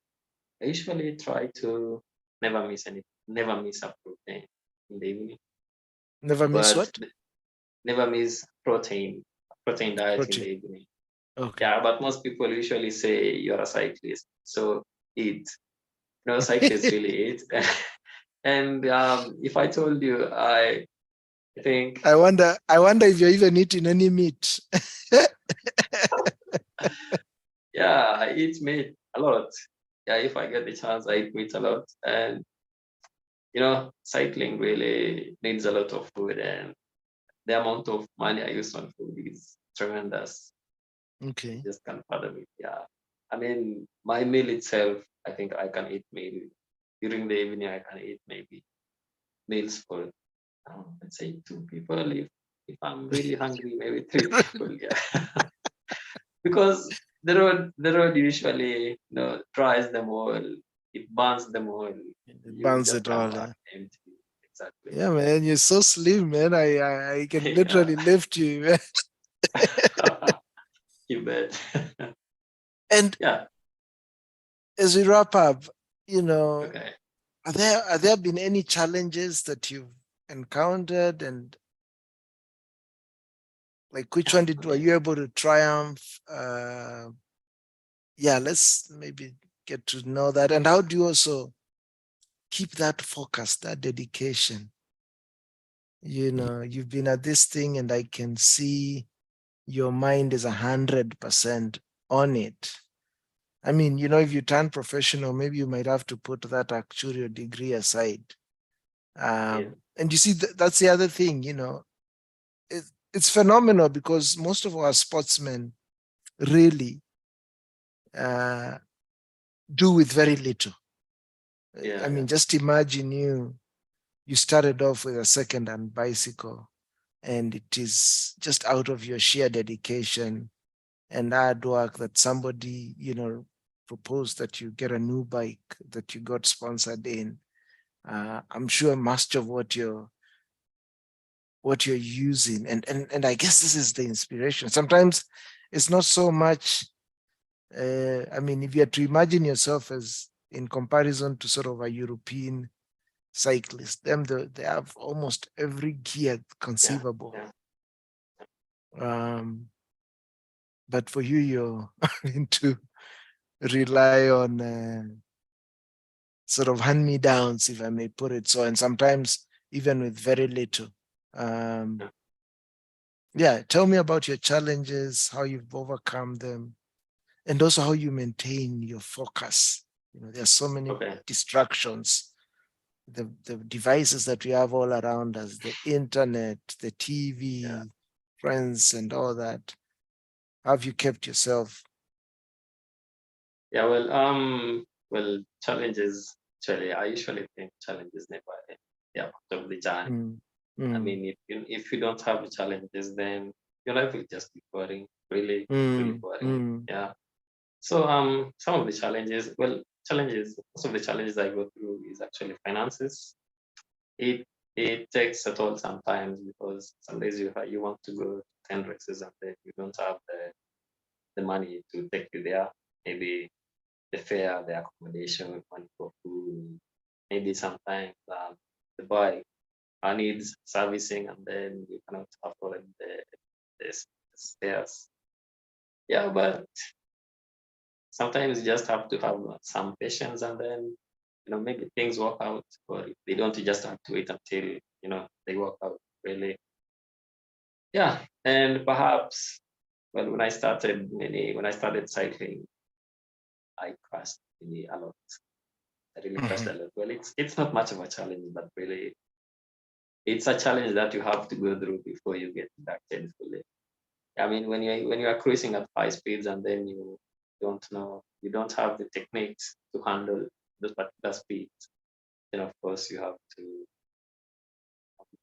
I usually try to never miss a protein in the evening. Never miss what? Never miss protein diet in the evening. Okay. Yeah, but most people usually say you're a cyclist, so eat. Cyclists really eat. And if I told you, I think I wonder if you're even eating any meat. Yeah, I eat meat a lot. Yeah, if I get the chance, I eat meat a lot. And cycling really needs a lot of food, and the amount of money I use on food is tremendous. Okay. Just can't fathom it. Yeah. I mean, my meal itself, I think I can eat meal during the evening. I can eat maybe meals for let's say 2 people. If I'm really hungry, maybe 3 people. Yeah. Because the road usually dries them all. It burns them all. It burns it all. Empty. exactly. Yeah, man, you're so slim, man. I can Yeah. literally lift you, man. You bet. And Yeah. as we wrap up, you know, Okay. are there been any challenges that you've encountered, and like which one I were mean, you able to triumph? Yeah, let's maybe get to know that. And how do you also keep that focus, that dedication? You know, you've been at this thing, and I can see your mind is 100% on it. I mean, you know, if you turn professional, maybe you might have to put that actuarial degree aside. yeah. And you see, that's the other thing, you know, it, it's phenomenal because most of our sportsmen really uh, do with very little. I Yeah. Yeah. mean, just imagine you started off with a second-hand bicycle, and it is just out of your sheer dedication and hard work that somebody, you know, proposed that you get a new bike that you got sponsored in. I'm sure much of what you're using, and I guess this is the inspiration. Sometimes it's not so much. I mean, if you had to imagine yourself as in comparison to sort of a European cyclist, them they have almost every gear Yeah. conceivable. Yeah. Um, but for you, you're having to rely on sort of hand-me-downs, if I may put it so, and sometimes even with very little. Um, Yeah. yeah, tell me about your challenges, how you've overcome them, and also how you maintain your focus. You know, there's so many Okay. distractions. The devices that we have all around us, the internet, the Yeah. TV, friends, and all that. How have you kept yourself? Yeah. Well, challenges. Actually, I usually think challenges never end. Yeah, part of the journey. Mm, I mm, mean, if you don't have the challenges, then your life will just be boring. Really, really mm, boring. mm, Yeah. So some of the challenges. Well, challenges. Most of the challenges I go through is actually finances. It it takes a toll sometimes because some days you want to go to 10 races and then you don't have the money to take you there. Maybe the fare, the accommodation, money for food. Maybe sometimes the bike needs servicing and then you cannot afford the spares. Yeah, but sometimes you just have to have some patience and then maybe things work out, or if they don't, you just have to wait until they work out really. Yeah, and perhaps when I started cycling, I crashed really a lot. I really crashed mhm, a lot. Well, it's not much of a challenge, but really it's a challenge that you have to go through before you get inducted fully. I mean, when you are cruising at high speeds and then you don't have the techniques to handle those particular speeds, then of course you have to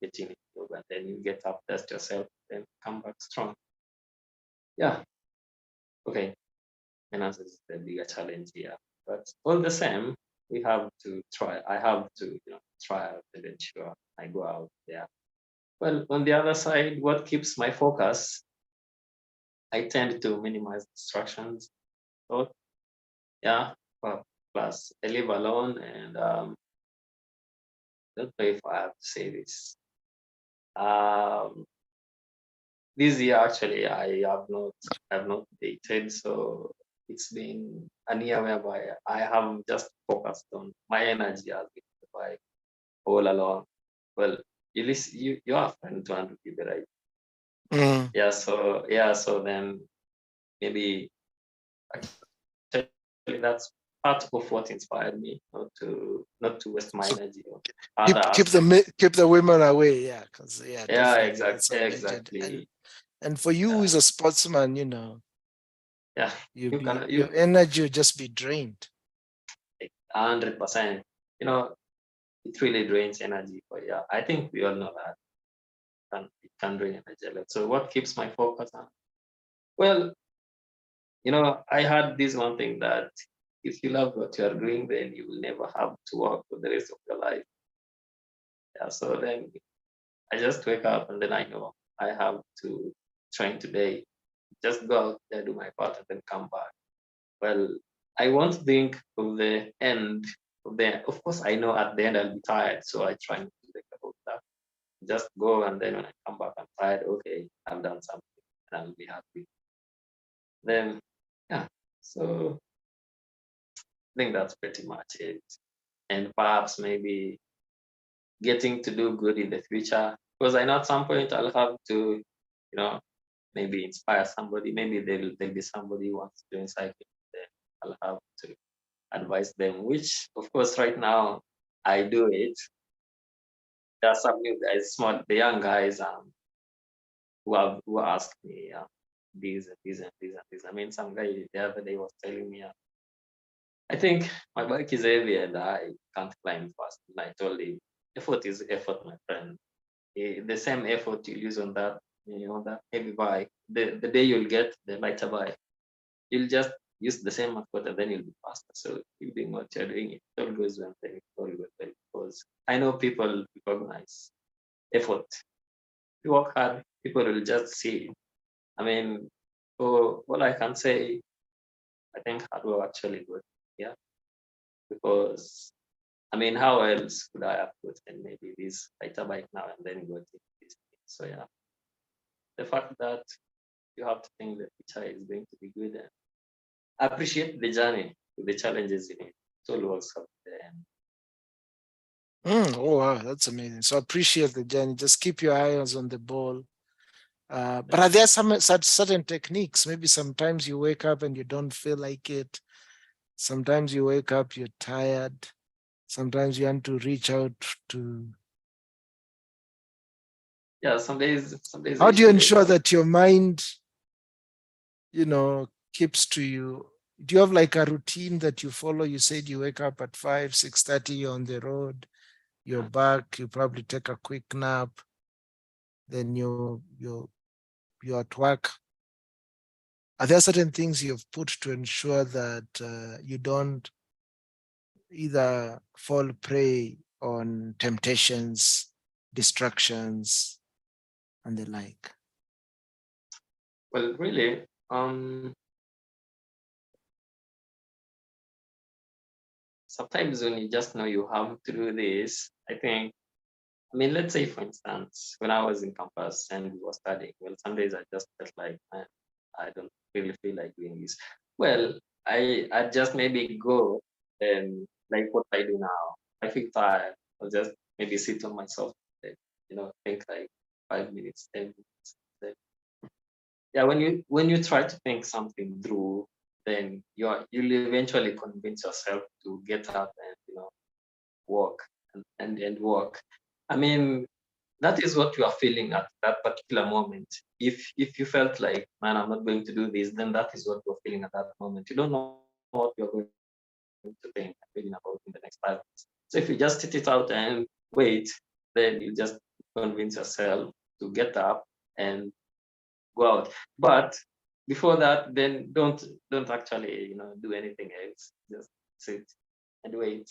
get in it, and then you get up, test yourself, then come back strong. Yeah, okay. Finance is the bigger challenge here, but all the same, we have to try. I have to try out and ensure I go out there. Well, on the other side, what keeps my focus? I tend to minimize distractions. So yeah, plus I live alone, and don't know if I have to say this. Um, this year actually I have not dated, so it's been a year whereby I have just focused on my energy has been by all along. Well, you are a friend to Andrew people, right? mm. So then maybe actually that's part of what inspired me not to waste my So energy on keep other keep the aspects. keep the women away, yeah, because yeah, Yeah, definitely that's a major. exactly. And for you Yeah, as a sportsman, you know, yeah. you'll You be can your you energy will just be drained. 100%. You know, it really drains energy. But yeah, I think we all know that it can drain energy a lot. So what keeps my focus on? Well, I had this one thing that if you love what you are doing, then you will never have to work for the rest of your life. Yeah, so then I just wake up and then I know I have to train today. Just go out there, do my part, and then come back. Well, I won't think of the end of the. Of course, I know at the end I'll be tired, so I try not to think about that. Just go, and then when I come back, I'm tired. Okay, I've done something, and I'll be happy. Then, yeah. So I think that's pretty much it. And perhaps maybe getting to do good in the future, because I know at some point I'll have to, maybe inspire somebody. Maybe there'll be somebody who wants to join cycling. Then I'll have to advise them, which of course right now I do it. There are some new guys, the young guys who asked me these and these and these and these. I mean, some guy the other day was telling me, I think my bike is heavy and I can't climb fast. And I told him, effort is effort, my friend. The same effort you use on that, that heavy bike, the day you'll get the lighter bike, you'll just use the same effort and then you'll be faster. So keep doing what you're doing. It all goes well, then it all goes well. Because I know people recognize effort. If you work hard, people will just see. I mean, so what I can say, I think hard work actually good. Yeah. Because I mean, how else could I have put in maybe this lighter bike now and then go to this? So yeah, the fact that you have to think the future is going to be good and appreciate the journey with the challenges in it. It all works out there. Oh wow, that's amazing. So appreciate the journey. Just keep your eyes on the ball. But are there some such certain techniques? Maybe sometimes you wake up and you don't feel like it. Sometimes you wake up, you're tired. Sometimes you want to reach out to. Yeah, some days. How do you ensure that your mind, keeps to you? Do you have like a routine that you follow? You said you wake up at 5, 6:30, you're on the road, you're back, you probably take a quick nap, then you're at work. Are there certain things you've put to ensure that you don't either fall prey on temptations, distractions, and the like? Well, really, sometimes when you just know you have to do this, I mean, let's say for instance, when I was in campus and we were studying, well, some days I just felt like, man, I don't really feel like doing this. Well, I just maybe go and like what I do now. I feel tired. I'll just maybe sit on myself, think like 5 minutes, 10 minutes. Then, yeah, when you try to think something through, then you'll eventually convince yourself to get up and walk and walk. I mean, that is what you are feeling at that particular moment. If you felt like, man, I'm not going to do this, then that is what you're feeling at that moment. You don't know what you're going to think and feeling about in the next 5 minutes. So if you just sit it out and wait, then you just convince yourself to get up and go out. But before that, then don't actually do anything else. Just sit and wait.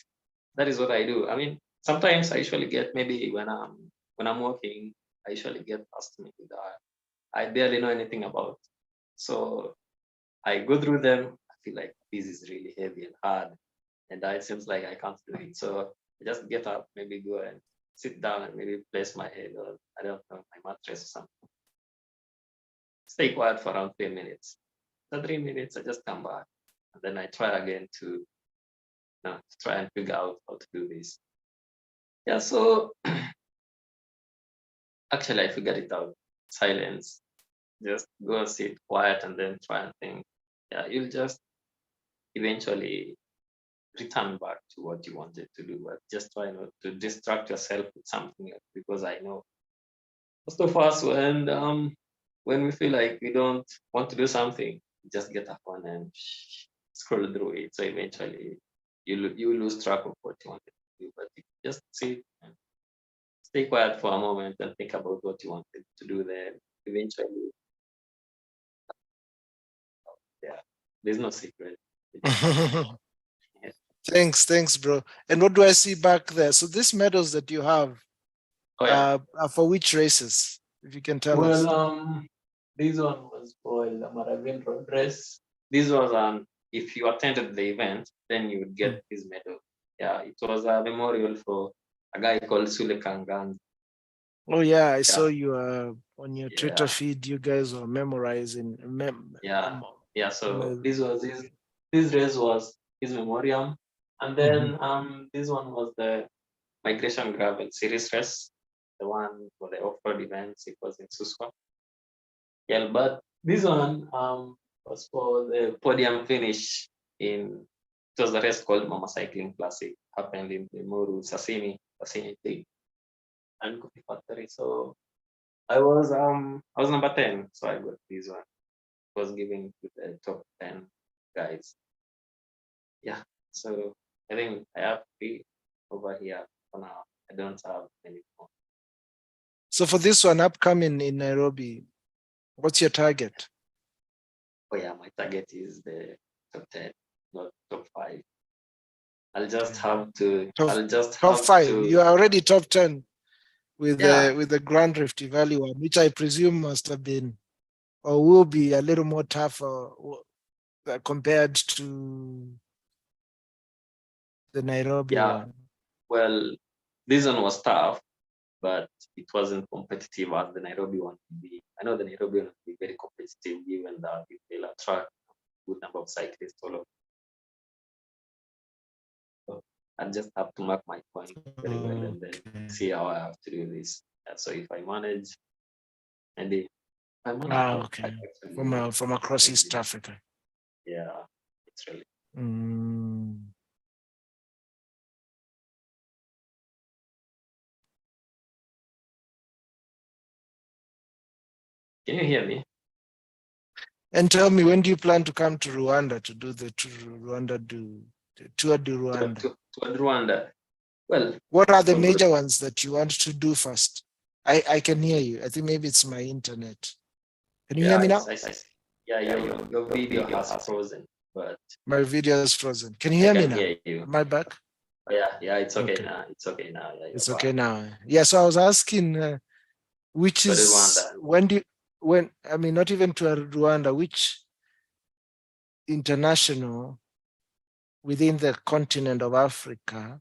That is what I do. I mean, sometimes I usually get maybe when I'm working, I usually get past maybe that I barely know anything about. So I go through them. I feel like this is really heavy and hard, and it seems like I can't do it. So I just get up, maybe go and sit down and maybe place my head or I don't know my mattress or something. Stay quiet for around 3 minutes. After 3 minutes, I just come back and then I try again to try and figure out how to do this. Yeah, so actually I figured it out. Silence. Just go sit quiet and then try and think. Yeah, you'll just eventually return back to what you wanted to do. But just try not to distract yourself with something else because I know most of us when we feel like we don't want to do something, just get up on and scroll through it. So eventually you lose track of what you wanted to do. But if you just sit and stay quiet for a moment and think about what you wanted to do, then eventually, yeah, there's no secret. Thanks, bro. And what do I see back there? So these medals that you have, Oh yeah. For which races, if you can tell us? Well, this one was for the Maravian road race. This was if you attended the event, then you would get this medal. Yeah, it was a memorial for a guy called Sule Kangan. Oh yeah, I saw Yeah, you on your Twitter yeah, feed. You guys were memorizing. yeah, yeah. So mem- this was his. This race was his memoriam, and Mhm. then this one was the Migration Gravel Series race, the one for the off-road events. It was in Suswa. Yeah, but this one was for the podium finish in it was a race called Mama Cycling Classic, happened in the Muru Sasini Thing and Coffee Factory. So I was number 10, so I got this one. It was given to the top 10 guys. Yeah. So I think I have three over here for now. I don't have any more. So for this one upcoming in Nairobi, what's your target? Oh yeah, my target is the top 10, not top 5. I'll just Okay. have to. Top I'll just top have five. to. You are already top 10 Yeah, with the Grand Rift Valley one, which I presume must have been or will be a little more tougher compared to the Nairobi yeah. one. Well, this one was tough, but it wasn't competitive as the Nairobi one would be. I know the Nairobi one would be very competitive given that it will attract a good number of cyclists all over. So I just have to mark my point very well and then Okay. see how I have to do this. So if I manage, and if I manage, I Okay. actually manage From to across make East this. Africa. Yeah, it's really. Mm. Can you hear me? And tell me, when do you plan to come to Rwanda to do the Tour de Rwanda? To Rwanda. Well, What are the for good. major ones that you want to do first? I can hear you. I think maybe it's my internet. Can you hear Yeah, me now? yeah, your video has frozen, but My video is frozen. Can you I hear me can now? hear you. Am I back? Oh, yeah, yeah, it's okay Okay, now. It's okay now. Yeah, you're it's back. okay now. Yeah, so I was asking, which To is Rwanda. when I mean not even to Rwanda, which international within the continent of Africa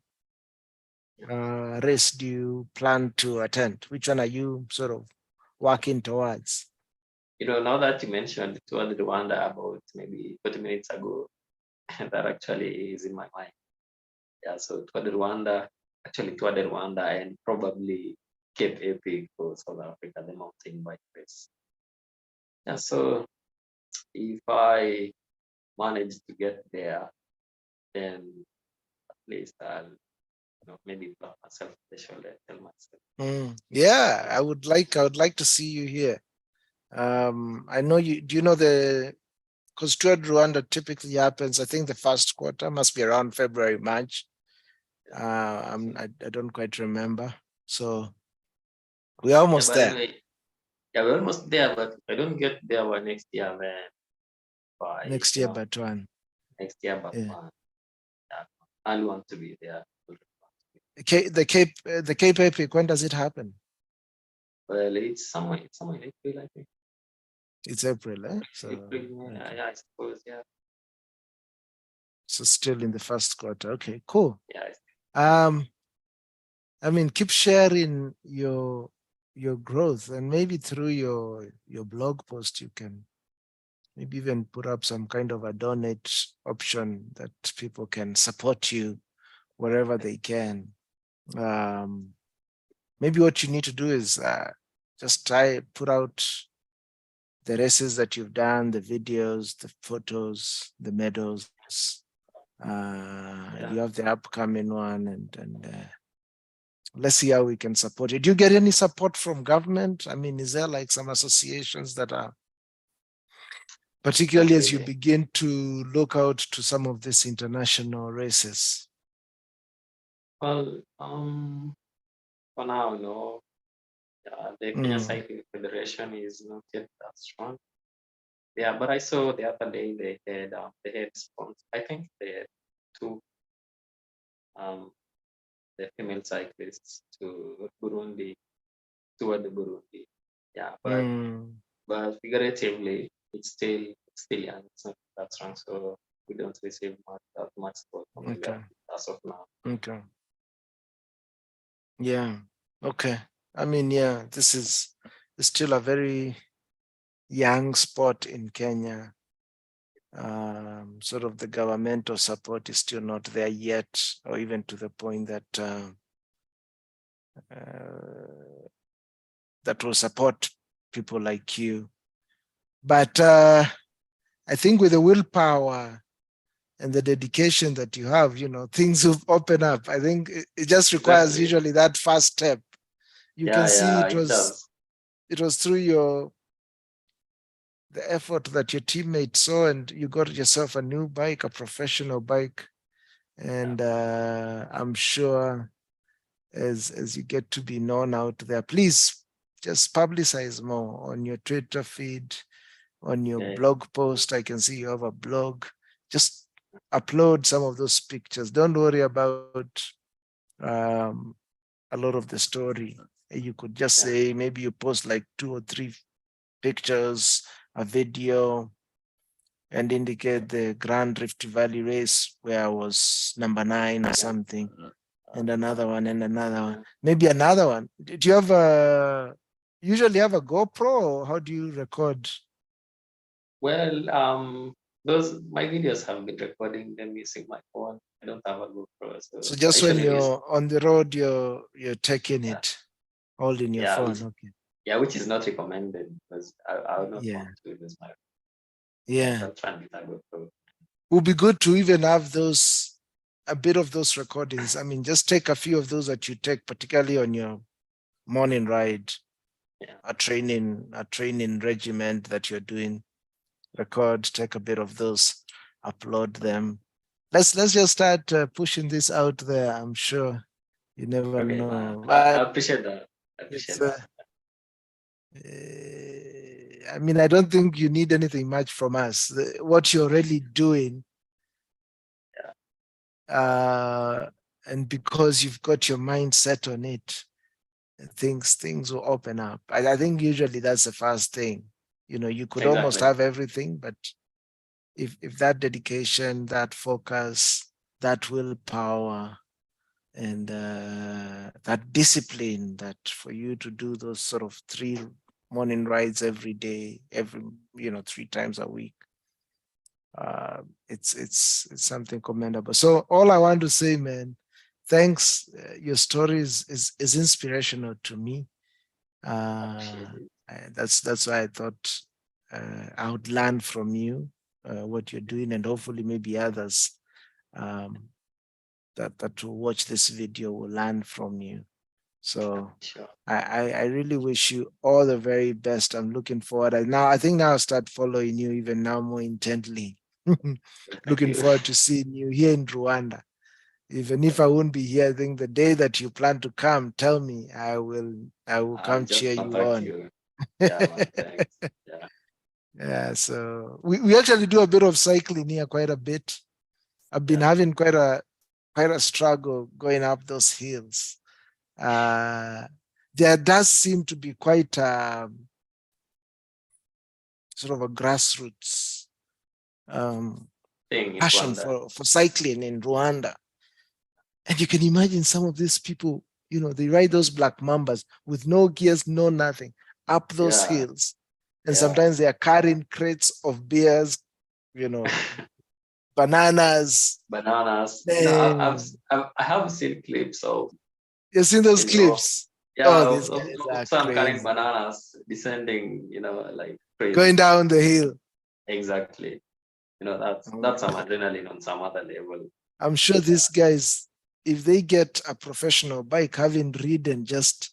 race do you plan to attend? Which one are you sort of working towards? Now that you mentioned Tour de Rwanda about maybe 40 minutes ago, that actually is in my mind. Yeah, so Tour de Rwanda, and probably Cape Epic for South Africa, the mountain bike race. Yeah, so if I manage to get there, then at least I'll maybe pat myself on the shoulder, tell myself. Yeah, I would like to see you here. I know you. Do you know the? Because Tour de Rwanda typically happens. I think the first quarter must be around February, March. I don't quite remember. So we're Yeah, almost but there. anyway, yeah, we're almost there. But if I don't get there by next year, then by Next year, but one. next year, but Yeah. one, yeah, I want to be there. The Cape Epic. When does it happen? Well, it's somewhere in April, I think. It's April, eh? So April, May, okay. yeah, I suppose, yeah, So still in the first quarter. Okay, cool. yeah, Um, I mean, keep sharing your growth, and maybe through your blog post, you can maybe even put up some kind of a donate option that people can support you wherever they can. Um, maybe what you need to do is just try put out the races that you've done, the videos, the photos, the medals. yeah. You have the upcoming one, and let's see how we can support you. Do you get any support from government? I mean, is there like some associations that are, Not particularly as you really. begin to look out to some of these international races? Well, for now, no. The Kenya Mm. Cycling Federation is not yet that strong. Yeah, but I saw the other day they had sponsors. I think they had two. Um, the female cyclists to Burundi, toward the Burundi. Yeah, but figuratively, it's still young. It's not that strong, so we don't receive that much support from the Okay. government as of now. Okay. Yeah. Okay. I mean, yeah, this is still a very young sport in Kenya. Sort of the governmental support is still not there yet, or even to the point that that will support people like you. But I think with the willpower and the dedication that you have, things will open up. I think it just requires Exactly. usually that first step. You can see it does. it was through the effort that your teammate saw, and you got yourself a new bike, a professional bike. And I'm sure as you get to be known out there, please just publicize more on your Twitter feed, on your blog post. I can see you have a blog. Just upload some of those pictures. Don't worry about a lot of the story. You could just say maybe you post like 2 or 3 pictures, a video, and indicate the Grand Rift Valley race where I was number 9 or something, and another one and another one, maybe another one. Do you have usually have a GoPro, or how do you record? Well, those my videos have been recording them using my phone. I don't have a GoPro, So so I just when usually use you're on the road, you're taking it, holding your phone. which is not recommended because I would not want to lose my. Don't try and get a GoPro. Would be good to even have a bit of those recordings. I mean, just take a few of those that you take, particularly on your morning ride, a training regiment that you're doing. Record, take a bit of those, upload them. Let's just start pushing this out there. I'm sure you never know. I appreciate that. I mean, I don't think you need anything much from us. What you're already doing, and because you've got your mind set on it, things will open up. I think usually that's the first thing. You could almost have everything, but if that dedication, that focus, that willpower, and that discipline, that for you to do those sort of 3 morning rides every day, 3 times a week, it's something commendable. So all I want to say, man, thanks. Your story is inspirational to me. That's why I thought I would learn from you what you're doing, and hopefully maybe others that will watch this video will learn from you. So I really wish you all the very best. I'm looking forward. I think I'll start following you even now more intently. Looking forward to seeing you here in Rwanda. Even if I won't be here, I think the day that you plan to come, tell me. I will come cheer you on. Yeah, so we actually do a bit of cycling here, quite a bit. I've been having quite a struggle going up those hills. There does seem to be quite sort of a grassroots passion for cycling in Rwanda. And you can imagine some of these people, they ride those black mambas with no gears, no nothing, up those hills. And sometimes they are carrying crates of beers, bananas. I have seen clips of. You've seen those clips? These guys are some carrying crazy. bananas, descending, like crazy. Going down the hill. Exactly. That's some adrenaline on some other level. I'm sure these guys, if they get a professional bike, having ridden just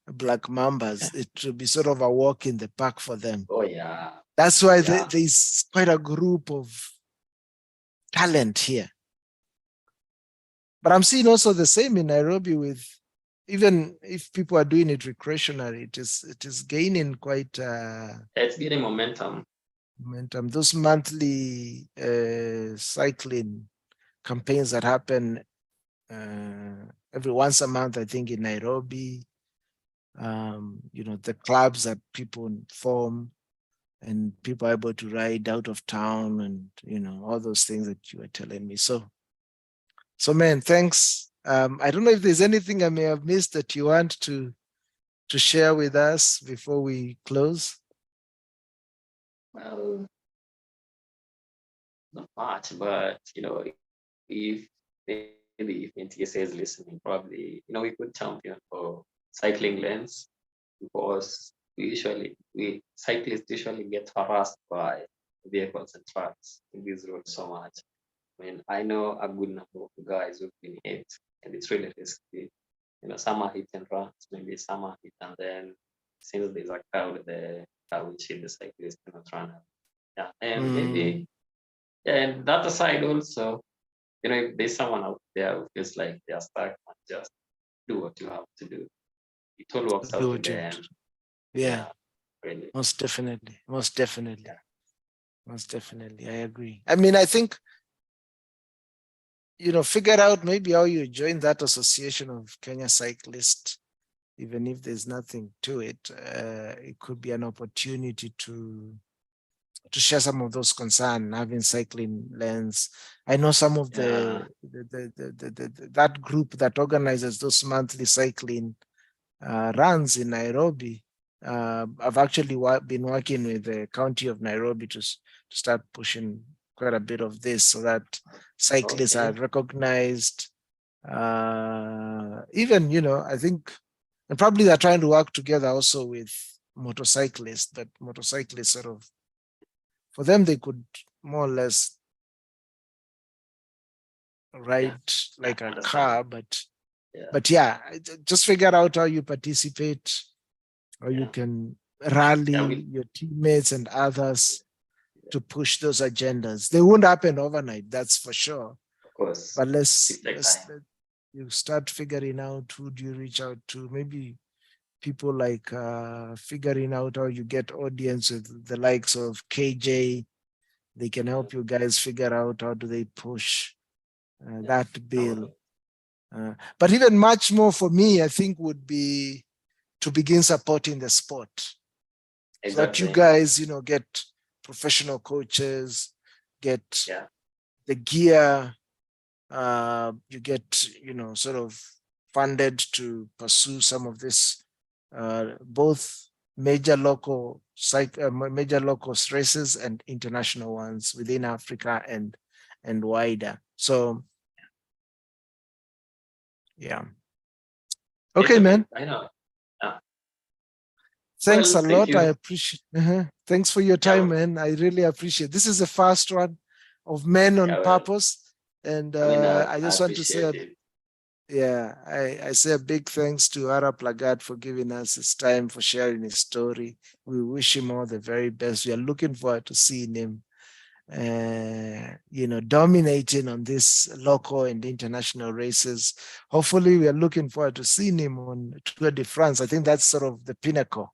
black mambas, it will be sort of a walk in the park for them. Oh yeah. That's why there's quite a group of talent here. But I'm seeing also the same in Nairobi, with even if people are doing it recreationally, it is gaining quite it's gaining momentum. Those monthly cycling campaigns that happen every once a month, I think in Nairobi. The clubs that people form and people are able to ride out of town and, all those things that you were telling me. So man, thanks. I don't know if there's anything I may have missed that you want to share with us before we close. Well, not much, but if maybe if NTSA is listening, probably we could champion for cycling lanes, because we cyclists usually get harassed by vehicles and trucks in these roads so much. I mean, I know a good number of guys who've been hit, and it's really risky. Some are hit and runs, maybe some are hit, and then since there's a crowd, the car will shield the cyclist cannot run. Yeah, and maybe, yeah, and that aside also, if there's someone out there who feels like they're stuck, just do what you have to do. It all works Do out in what the you end. Yeah, Really. most definitely. Most definitely. Most definitely. I agree. I mean, I think, figure out maybe how you join that association of Kenya Cyclists, even if there's nothing to it. It could be an opportunity to share some of those concerns, having cycling lanes. I know some of Yeah. that group that organizes those monthly cycling runs in Nairobi. I've actually been working with the county of Nairobi to start pushing quite a bit of this so that cyclists are Okay. recognized. Even, I think, and probably they're trying to work together also with motorcyclists, but motorcyclists sort of, for them, they could more or less Yeah. ride like I a understand. car, but Yeah. just figure out how you participate, or you Yeah. can Yeah. rally your teammates and others to push those agendas. They won't happen overnight, that's for sure. Of course. But let's It takes time. let you start figuring out who do you reach out to. Maybe people like figuring out how you get audience with the likes of KJ. They can help you guys figure out how do they push Yeah. that I will. bill. But even much more for me, I think, would be to begin supporting the sport so that you Exactly. guys, get professional coaches, get Yeah. the gear, you get, sort of funded to pursue some of this, both major local races and international ones within Africa and wider. So, yeah. Okay, man. I know. Yeah. Thanks Well, a thank lot. I you. appreciate. Thanks for your Yeah. time, man. I really appreciate. This is the first one of Men on Yeah. Well, Purpose, and I mean, I I just want to say, appreciate it. yeah, I say a big thanks to Arap Lagat for giving us his time, for sharing his story. We wish him all the very best. We are looking forward to seeing him, dominating on these local and international races. Hopefully, we are looking forward to seeing him on Tour de France. I think that's sort of the pinnacle.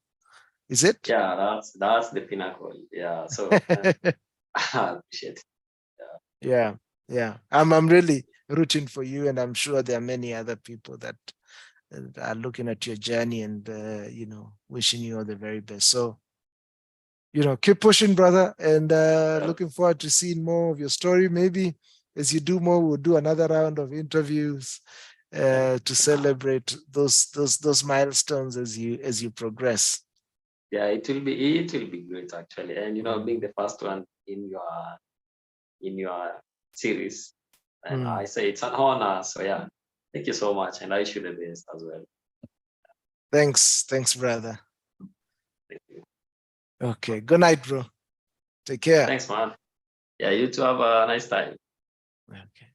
Is it? Yeah, that's the pinnacle. Yeah. So I appreciate it. Yeah, yeah. I'm really rooting for you, and I'm sure there are many other people that are looking at your journey and wishing you all the very best. So, keep pushing, brother, and Yeah. looking forward to seeing more of your story. Maybe as you do more, we'll do another round of interviews Yeah. to celebrate those milestones as you progress. Yeah, it will be great actually. And being Mm. the first one in your series, and I Mm. say it's an honor. So yeah, thank you so much, and I wish you the best as well. Thanks, brother. Thank you. Okay, good night, bro. Take care. Thanks, man. Yeah, you too have a nice time. Okay.